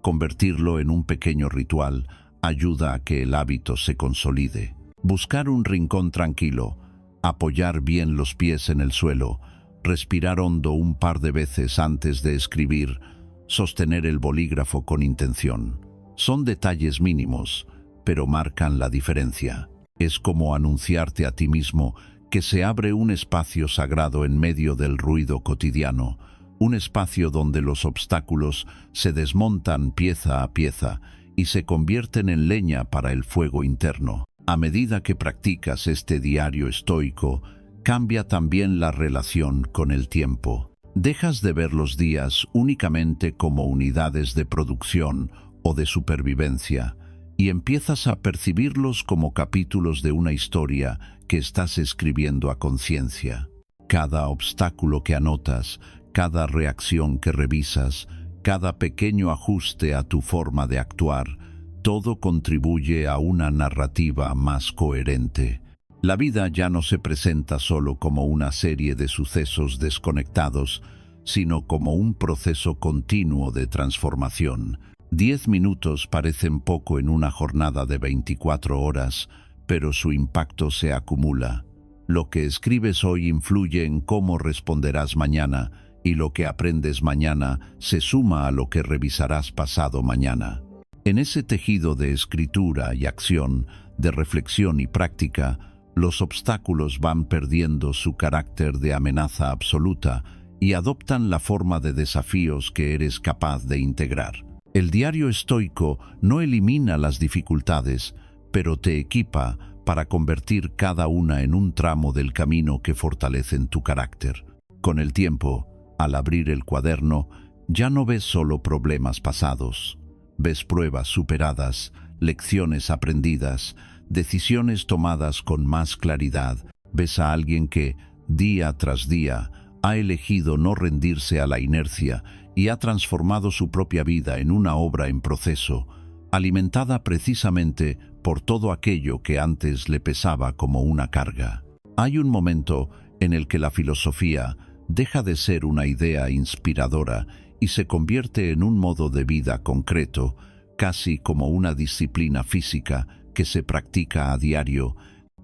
Convertirlo en un pequeño ritual ayuda a que el hábito se consolide. Buscar un rincón tranquilo, apoyar bien los pies en el suelo, respirar hondo un par de veces antes de escribir, sostener el bolígrafo con intención. Son detalles mínimos, pero marcan la diferencia. Es como anunciarte a ti mismo que se abre un espacio sagrado en medio del ruido cotidiano, un espacio donde los obstáculos se desmontan pieza a pieza y se convierten en leña para el fuego interno. A medida que practicas este diario estoico, cambia también la relación con el tiempo. Dejas de ver los días únicamente como unidades de producción o de supervivencia y empiezas a percibirlos como capítulos de una historia que estás escribiendo a conciencia. Cada obstáculo que anotas, cada reacción que revisas, cada pequeño ajuste a tu forma de actuar, todo contribuye a una narrativa más coherente. La vida ya no se presenta solo como una serie de sucesos desconectados, sino como un proceso continuo de transformación. 10 minutos parecen poco en una jornada de 24 horas, pero su impacto se acumula. Lo que escribes hoy influye en cómo responderás mañana, y lo que aprendes mañana se suma a lo que revisarás pasado mañana. En ese tejido de escritura y acción, de reflexión y práctica, los obstáculos van perdiendo su carácter de amenaza absoluta y adoptan la forma de desafíos que eres capaz de integrar. El diario estoico no elimina las dificultades, pero te equipa para convertir cada una en un tramo del camino que fortalecen tu carácter. Con el tiempo, al abrir el cuaderno, ya no ves solo problemas pasados. Ves pruebas superadas, lecciones aprendidas, decisiones tomadas con más claridad. Ves a alguien que, día tras día, ha elegido no rendirse a la inercia y ha transformado su propia vida en una obra en proceso, alimentada precisamente por todo aquello que antes le pesaba como una carga. Hay un momento en el que la filosofía deja de ser una idea inspiradora y se convierte en un modo de vida concreto, casi como una disciplina física que se practica a diario,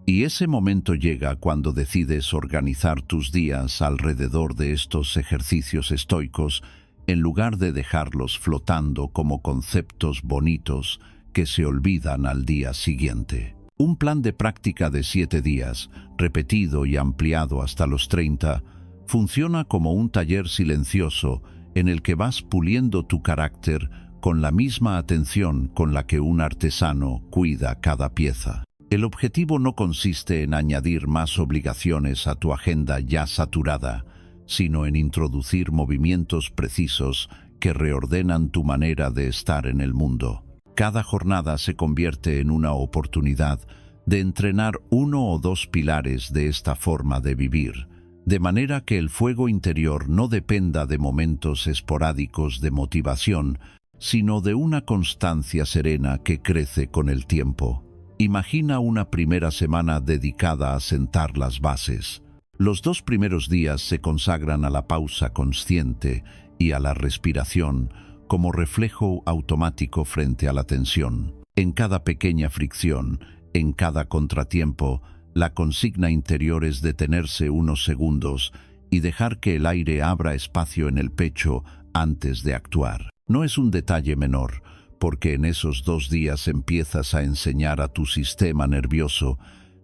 y ese momento llega cuando decides organizar tus días alrededor de estos ejercicios estoicos en lugar de dejarlos flotando como conceptos bonitos que se olvidan al día siguiente. Un plan de práctica de 7 días, repetido y ampliado hasta los 30, funciona como un taller silencioso en el que vas puliendo tu carácter con la misma atención con la que un artesano cuida cada pieza. El objetivo no consiste en añadir más obligaciones a tu agenda ya saturada, sino en introducir movimientos precisos que reordenan tu manera de estar en el mundo. Cada jornada se convierte en una oportunidad de entrenar uno o dos pilares de esta forma de vivir, de manera que el fuego interior no dependa de momentos esporádicos de motivación, sino de una constancia serena que crece con el tiempo. Imagina una primera semana dedicada a sentar las bases. Los 2 primeros días se consagran a la pausa consciente y a la respiración como reflejo automático frente a la tensión. En cada pequeña fricción, en cada contratiempo, la consigna interior es detenerse unos segundos y dejar que el aire abra espacio en el pecho antes de actuar. No es un detalle menor, porque en esos 2 días empiezas a enseñar a tu sistema nervioso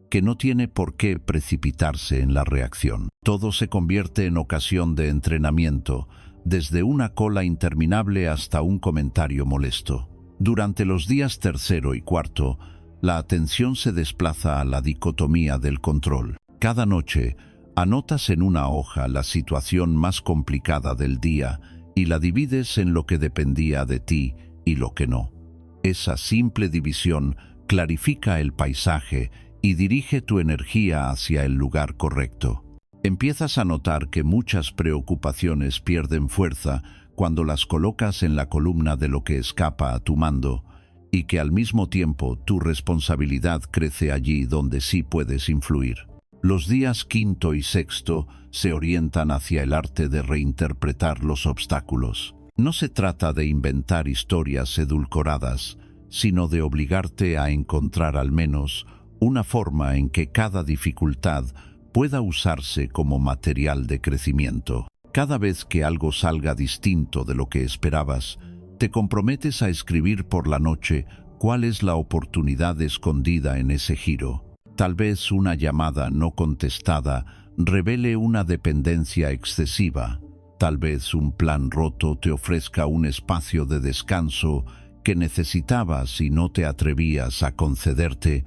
que no tiene por qué precipitarse en la reacción. Todo se convierte en ocasión de entrenamiento, desde una cola interminable hasta un comentario molesto. Durante los días 3 y 4, la atención se desplaza a la dicotomía del control. Cada noche, anotas en una hoja la situación más complicada del día y la divides en lo que dependía de ti y lo que no. Esa simple división clarifica el paisaje y dirige tu energía hacia el lugar correcto. Empiezas a notar que muchas preocupaciones pierden fuerza cuando las colocas en la columna de lo que escapa a tu mando, y que al mismo tiempo tu responsabilidad crece allí donde sí puedes influir. Los días 5 y 6 se orientan hacia el arte de reinterpretar los obstáculos. No se trata de inventar historias edulcoradas, sino de obligarte a encontrar al menos una forma en que cada dificultad pueda usarse como material de crecimiento. Cada vez que algo salga distinto de lo que esperabas, te comprometes a escribir por la noche cuál es la oportunidad escondida en ese giro. Tal vez una llamada no contestada revele una dependencia excesiva. Tal vez un plan roto te ofrezca un espacio de descanso que necesitabas y no te atrevías a concederte.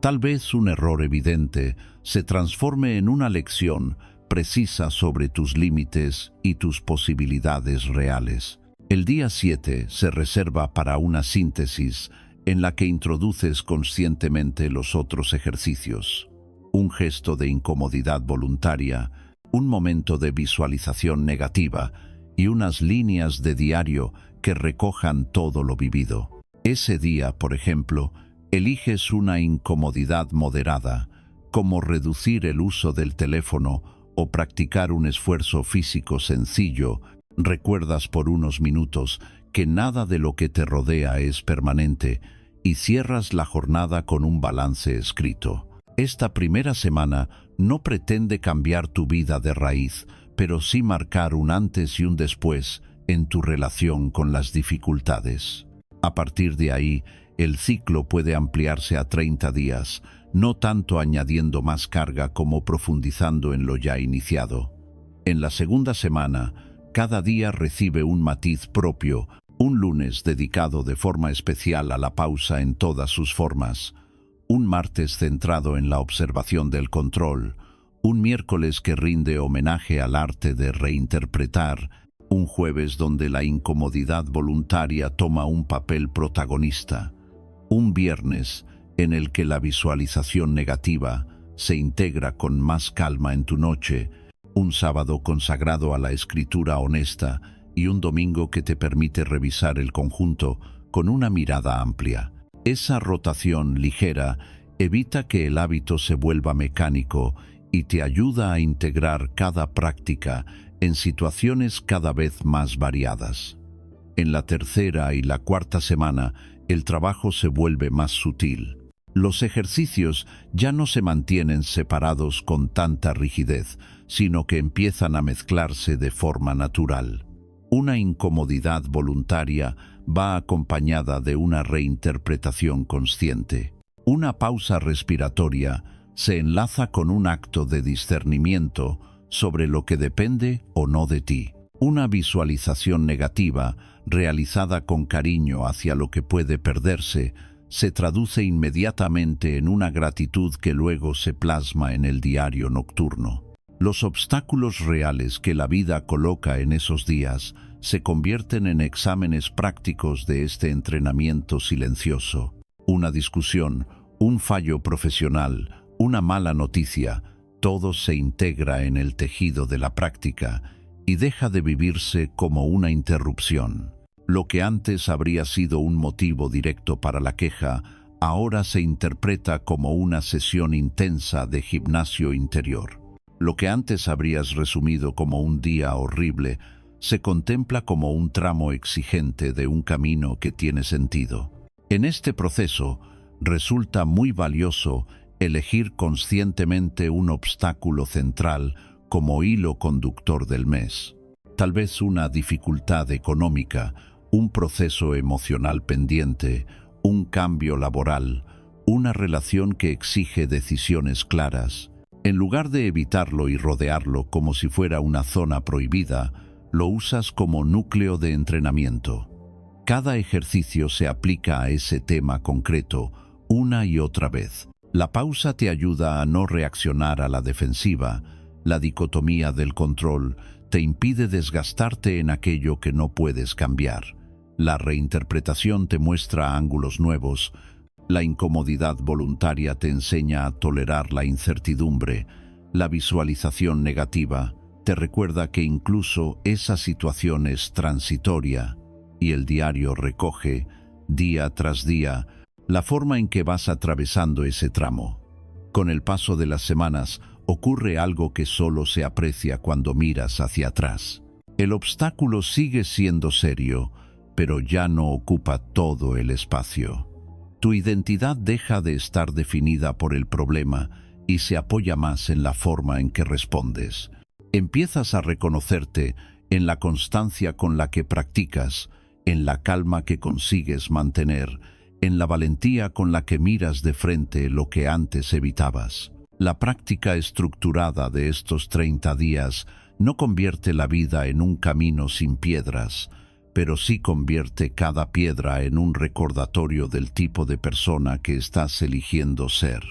Tal vez un error evidente se transforme en una lección precisa sobre tus límites y tus posibilidades reales. El día 7 se reserva para una síntesis en la que introduces conscientemente los otros ejercicios. Un gesto de incomodidad voluntaria, un momento de visualización negativa y unas líneas de diario que recojan todo lo vivido. Ese día, por ejemplo, eliges una incomodidad moderada, como reducir el uso del teléfono o practicar un esfuerzo físico sencillo. Recuerdas por unos minutos que nada de lo que te rodea es permanente y cierras la jornada con un balance escrito. Esta primera semana no pretende cambiar tu vida de raíz, pero sí marcar un antes y un después en tu relación con las dificultades. A partir de ahí, el ciclo puede ampliarse a 30 días, no tanto añadiendo más carga como profundizando en lo ya iniciado. En la segunda semana, cada día recibe un matiz propio, un lunes dedicado de forma especial a la pausa en todas sus formas, un martes centrado en la observación del control, un miércoles que rinde homenaje al arte de reinterpretar, un jueves donde la incomodidad voluntaria toma un papel protagonista, un viernes en el que la visualización negativa se integra con más calma en tu noche, un sábado consagrado a la escritura honesta y un domingo que te permite revisar el conjunto con una mirada amplia. Esa rotación ligera evita que el hábito se vuelva mecánico y te ayuda a integrar cada práctica en situaciones cada vez más variadas. En la tercera y la cuarta semana, el trabajo se vuelve más sutil. Los ejercicios ya no se mantienen separados con tanta rigidez, sino que empiezan a mezclarse de forma natural. Una incomodidad voluntaria va acompañada de una reinterpretación consciente. Una pausa respiratoria se enlaza con un acto de discernimiento sobre lo que depende o no de ti. Una visualización negativa, realizada con cariño hacia lo que puede perderse, se traduce inmediatamente en una gratitud que luego se plasma en el diario nocturno. Los obstáculos reales que la vida coloca en esos días se convierten en exámenes prácticos de este entrenamiento silencioso. Una discusión, un fallo profesional, una mala noticia, todo se integra en el tejido de la práctica y deja de vivirse como una interrupción. Lo que antes habría sido un motivo directo para la queja, ahora se interpreta como una sesión intensa de gimnasio interior. Lo que antes habrías resumido como un día horrible, se contempla como un tramo exigente de un camino que tiene sentido. En este proceso, resulta muy valioso elegir conscientemente un obstáculo central como hilo conductor del mes. Tal vez una dificultad económica, un proceso emocional pendiente, un cambio laboral, una relación que exige decisiones claras. En lugar de evitarlo y rodearlo como si fuera una zona prohibida, lo usas como núcleo de entrenamiento. Cada ejercicio se aplica a ese tema concreto una y otra vez. La pausa te ayuda a no reaccionar a la defensiva. La dicotomía del control te impide desgastarte en aquello que no puedes cambiar. La reinterpretación te muestra ángulos nuevos. La incomodidad voluntaria te enseña a tolerar la incertidumbre. La visualización negativa te recuerda que incluso esa situación es transitoria, y el diario recoge, día tras día, la forma en que vas atravesando ese tramo. Con el paso de las semanas, ocurre algo que solo se aprecia cuando miras hacia atrás. El obstáculo sigue siendo serio, pero ya no ocupa todo el espacio. Tu identidad deja de estar definida por el problema y se apoya más en la forma en que respondes. Empiezas a reconocerte en la constancia con la que practicas, en la calma que consigues mantener, en la valentía con la que miras de frente lo que antes evitabas. La práctica estructurada de estos 30 días no convierte la vida en un camino sin piedras, pero sí convierte cada piedra en un recordatorio del tipo de persona que estás eligiendo ser.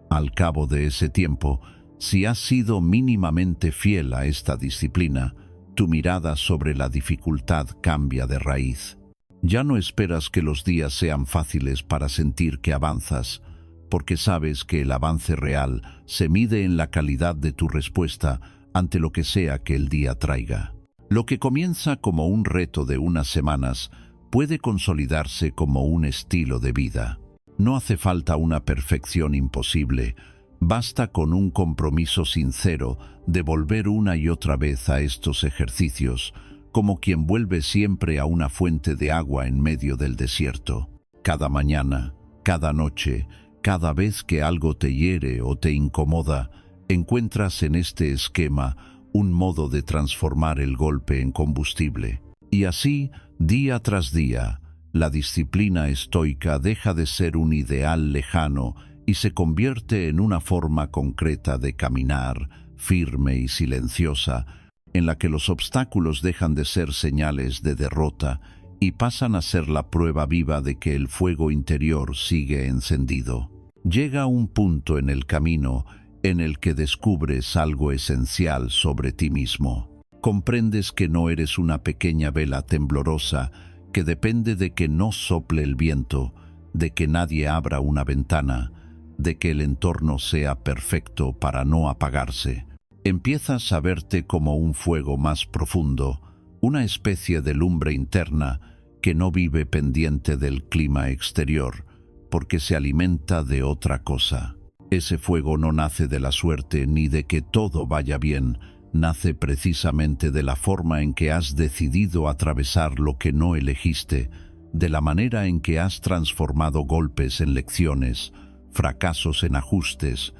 Al cabo de ese tiempo, si has sido mínimamente fiel a esta disciplina, tu mirada sobre la dificultad cambia de raíz. Ya no esperas que los días sean fáciles para sentir que avanzas, porque sabes que el avance real se mide en la calidad de tu respuesta ante lo que sea que el día traiga. Lo que comienza como un reto de unas semanas puede consolidarse como un estilo de vida. No hace falta una perfección imposible, basta con un compromiso sincero de volver una y otra vez a estos ejercicios, como quien vuelve siempre a una fuente de agua en medio del desierto. Cada mañana, cada noche, cada vez que algo te hiere o te incomoda, encuentras en este esquema un modo de transformar el golpe en combustible. Y así, día tras día, la disciplina estoica deja de ser un ideal lejano y se convierte en una forma concreta de caminar, firme y silenciosa, en la que los obstáculos dejan de ser señales de derrota y pasan a ser la prueba viva de que el fuego interior sigue encendido. Llega un punto en el camino en el que descubres algo esencial sobre ti mismo. Comprendes que no eres una pequeña vela temblorosa que depende de que no sople el viento, de que nadie abra una ventana, de que el entorno sea perfecto para no apagarse. Empiezas a verte como un fuego más profundo, una especie de lumbre interna que no vive pendiente del clima exterior, porque se alimenta de otra cosa. Ese fuego no nace de la suerte ni de que todo vaya bien, nace precisamente de la forma en que has decidido atravesar lo que no elegiste, de la manera en que has transformado golpes en lecciones, fracasos en ajustes,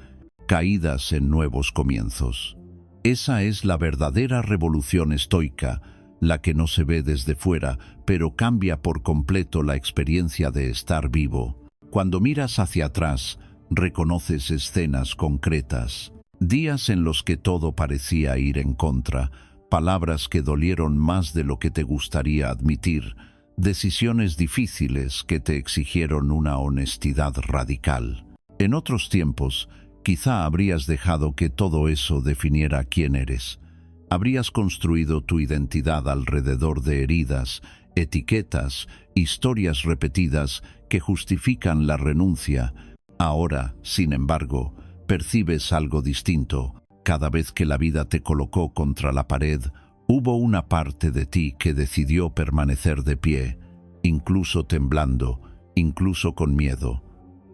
caídas en nuevos comienzos. Esa es la verdadera revolución estoica, la que no se ve desde fuera, pero cambia por completo la experiencia de estar vivo. Cuando miras hacia atrás, reconoces escenas concretas, días en los que todo parecía ir en contra, palabras que dolieron más de lo que te gustaría admitir, decisiones difíciles que te exigieron una honestidad radical. En otros tiempos, quizá habrías dejado que todo eso definiera quién eres. Habrías construido tu identidad alrededor de heridas, etiquetas, historias repetidas que justifican la renuncia. Ahora, sin embargo, percibes algo distinto. Cada vez que la vida te colocó contra la pared, hubo una parte de ti que decidió permanecer de pie, incluso temblando, incluso con miedo.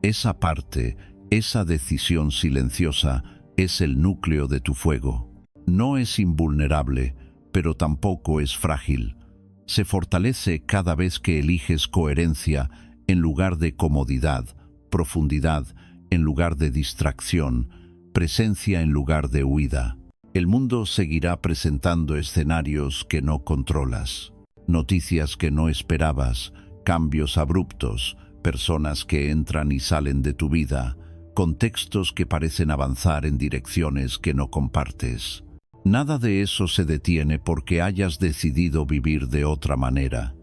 Esa parte, esa decisión silenciosa, es el núcleo de tu fuego. No es invulnerable, pero tampoco es frágil. Se fortalece cada vez que eliges coherencia en lugar de comodidad, profundidad en lugar de distracción, presencia en lugar de huida. El mundo seguirá presentando escenarios que no controlas, noticias que no esperabas, cambios abruptos, personas que entran y salen de tu vida, contextos que parecen avanzar en direcciones que no compartes. Nada de eso se detiene porque hayas decidido vivir de otra manera.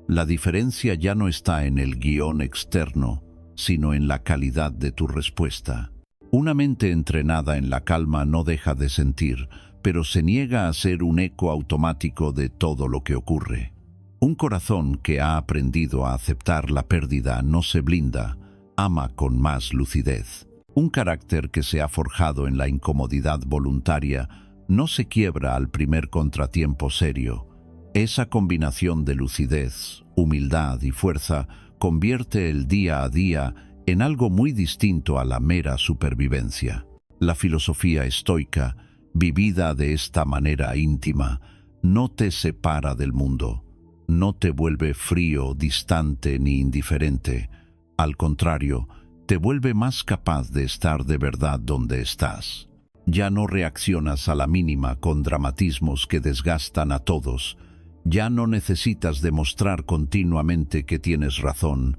La diferencia ya no está en el guión externo, sino en la calidad de tu respuesta. Una mente entrenada en la calma no deja de sentir, pero se niega a ser un eco automático de todo lo que ocurre. Un corazón que ha aprendido a aceptar la pérdida no se blinda, ama con más lucidez. Un carácter que se ha forjado en la incomodidad voluntaria no se quiebra al primer contratiempo serio. Esa combinación de lucidez, humildad y fuerza convierte el día a día en algo muy distinto a la mera supervivencia. La filosofía estoica, vivida de esta manera íntima, no te separa del mundo, no te vuelve frío, distante ni indiferente. Al contrario, te vuelve más capaz de estar de verdad donde estás. Ya no reaccionas a la mínima con dramatismos que desgastan a todos. Ya no necesitas demostrar continuamente que tienes razón.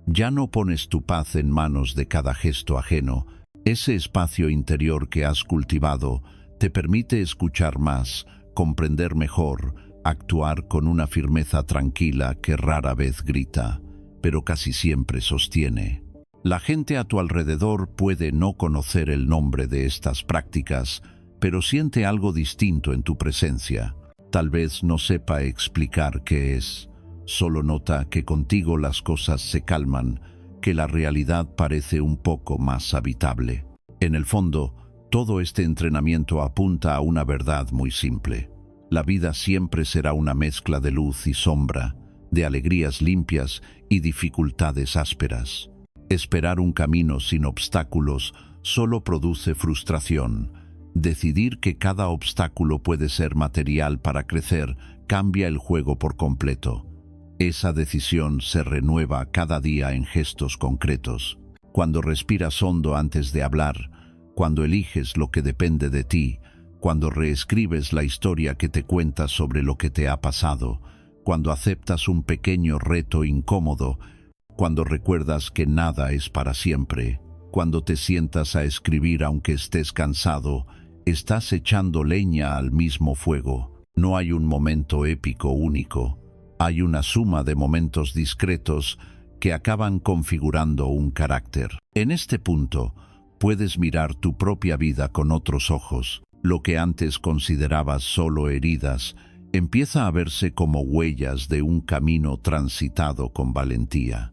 Ya no pones tu paz en manos de cada gesto ajeno. Ese espacio interior que has cultivado te permite escuchar más, comprender mejor, actuar con una firmeza tranquila que rara vez grita, pero casi siempre sostiene. La gente a tu alrededor puede no conocer el nombre de estas prácticas, pero siente algo distinto en tu presencia. Tal vez no sepa explicar qué es, solo nota que contigo las cosas se calman, que la realidad parece un poco más habitable. En el fondo, todo este entrenamiento apunta a una verdad muy simple. La vida siempre será una mezcla de luz y sombra, de alegrías limpias y dificultades ásperas. Esperar un camino sin obstáculos solo produce frustración. Decidir que cada obstáculo puede ser material para crecer cambia el juego por completo. Esa decisión se renueva cada día en gestos concretos. Cuando respiras hondo antes de hablar, cuando eliges lo que depende de ti, cuando reescribes la historia que te cuentas sobre lo que te ha pasado, cuando aceptas un pequeño reto incómodo, cuando recuerdas que nada es para siempre, cuando te sientas a escribir aunque estés cansado, estás echando leña al mismo fuego. No hay un momento épico único, hay una suma de momentos discretos que acaban configurando un carácter. En este punto, puedes mirar tu propia vida con otros ojos. Lo que antes considerabas solo heridas, empieza a verse como huellas de un camino transitado con valentía.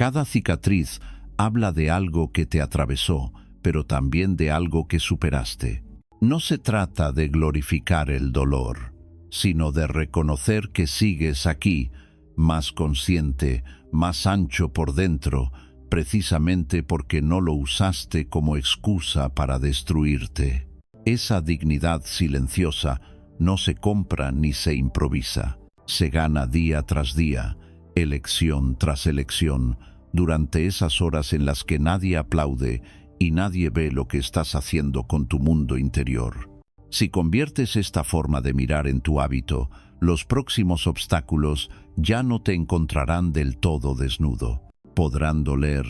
Cada cicatriz habla de algo que te atravesó, pero también de algo que superaste. No se trata de glorificar el dolor, sino de reconocer que sigues aquí, más consciente, más ancho por dentro, precisamente porque no lo usaste como excusa para destruirte. Esa dignidad silenciosa no se compra ni se improvisa. Se gana día tras día, elección tras elección, durante esas horas en las que nadie aplaude y nadie ve lo que estás haciendo con tu mundo interior. Si conviertes esta forma de mirar en tu hábito, los próximos obstáculos ya no te encontrarán del todo desnudo. Podrán doler,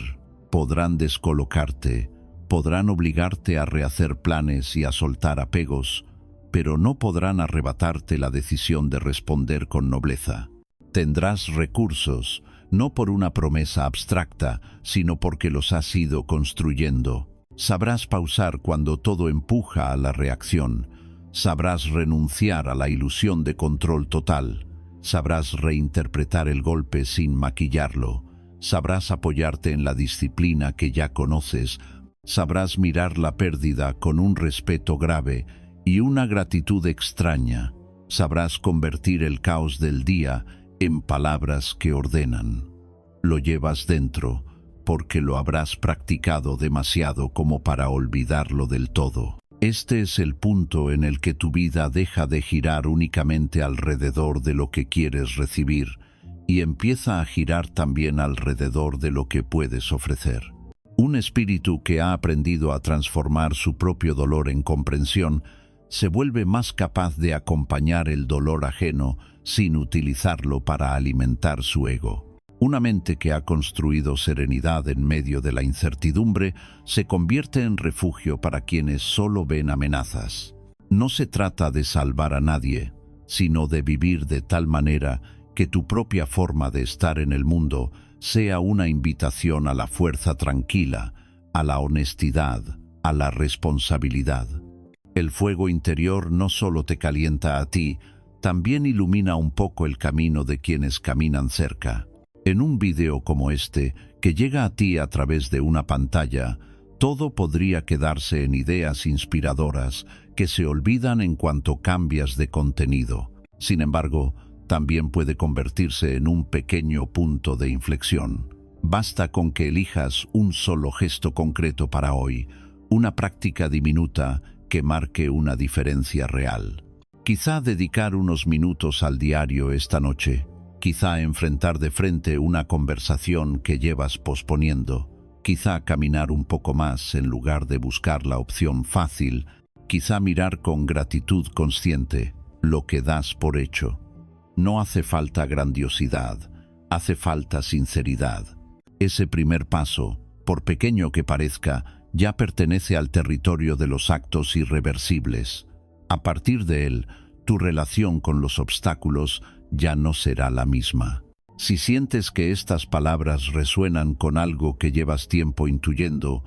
podrán descolocarte, podrán obligarte a rehacer planes y a soltar apegos, pero no podrán arrebatarte la decisión de responder con nobleza. Tendrás recursos, no por una promesa abstracta, sino porque los has ido construyendo. Sabrás pausar cuando todo empuja a la reacción. Sabrás renunciar a la ilusión de control total. Sabrás reinterpretar el golpe sin maquillarlo. Sabrás apoyarte en la disciplina que ya conoces. Sabrás mirar la pérdida con un respeto grave y una gratitud extraña. Sabrás convertir el caos del día en palabras que ordenan. Lo llevas dentro, porque lo habrás practicado demasiado como para olvidarlo del todo. Este es el punto en el que tu vida deja de girar únicamente alrededor de lo que quieres recibir y empieza a girar también alrededor de lo que puedes ofrecer. Un espíritu que ha aprendido a transformar su propio dolor en comprensión se vuelve más capaz de acompañar el dolor ajeno sin utilizarlo para alimentar su ego. Una mente que ha construido serenidad en medio de la incertidumbre se convierte en refugio para quienes solo ven amenazas. No se trata de salvar a nadie, sino de vivir de tal manera que tu propia forma de estar en el mundo sea una invitación a la fuerza tranquila, a la honestidad, a la responsabilidad. El fuego interior no solo te calienta a ti, también ilumina un poco el camino de quienes caminan cerca. En un video como este, que llega a ti a través de una pantalla, todo podría quedarse en ideas inspiradoras que se olvidan en cuanto cambias de contenido. Sin embargo, también puede convertirse en un pequeño punto de inflexión. Basta con que elijas un solo gesto concreto para hoy, una práctica diminuta que marque una diferencia real. Quizá dedicar unos minutos al diario esta noche, quizá enfrentar de frente una conversación que llevas posponiendo, quizá caminar un poco más en lugar de buscar la opción fácil, quizá mirar con gratitud consciente lo que das por hecho. No hace falta grandiosidad, hace falta sinceridad. Ese primer paso, por pequeño que parezca, ya pertenece al territorio de los actos irreversibles. A partir de él, tu relación con los obstáculos ya no será la misma. Si sientes que estas palabras resuenan con algo que llevas tiempo intuyendo,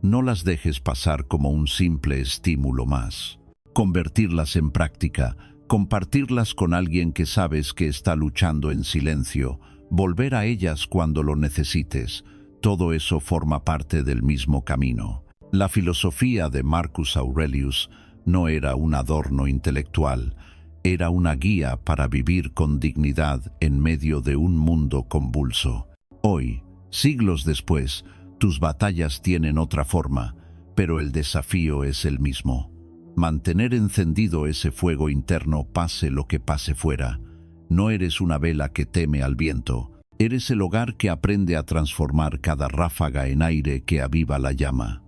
no las dejes pasar como un simple estímulo más. Convertirlas en práctica, compartirlas con alguien que sabes que está luchando en silencio, volver a ellas cuando lo necesites, todo eso forma parte del mismo camino. La filosofía de Marcus Aurelius no era un adorno intelectual, era una guía para vivir con dignidad en medio de un mundo convulso. Hoy, siglos después, tus batallas tienen otra forma, pero el desafío es el mismo. Mantener encendido ese fuego interno pase lo que pase fuera. No eres una vela que teme al viento, eres el hogar que aprende a transformar cada ráfaga en aire que aviva la llama.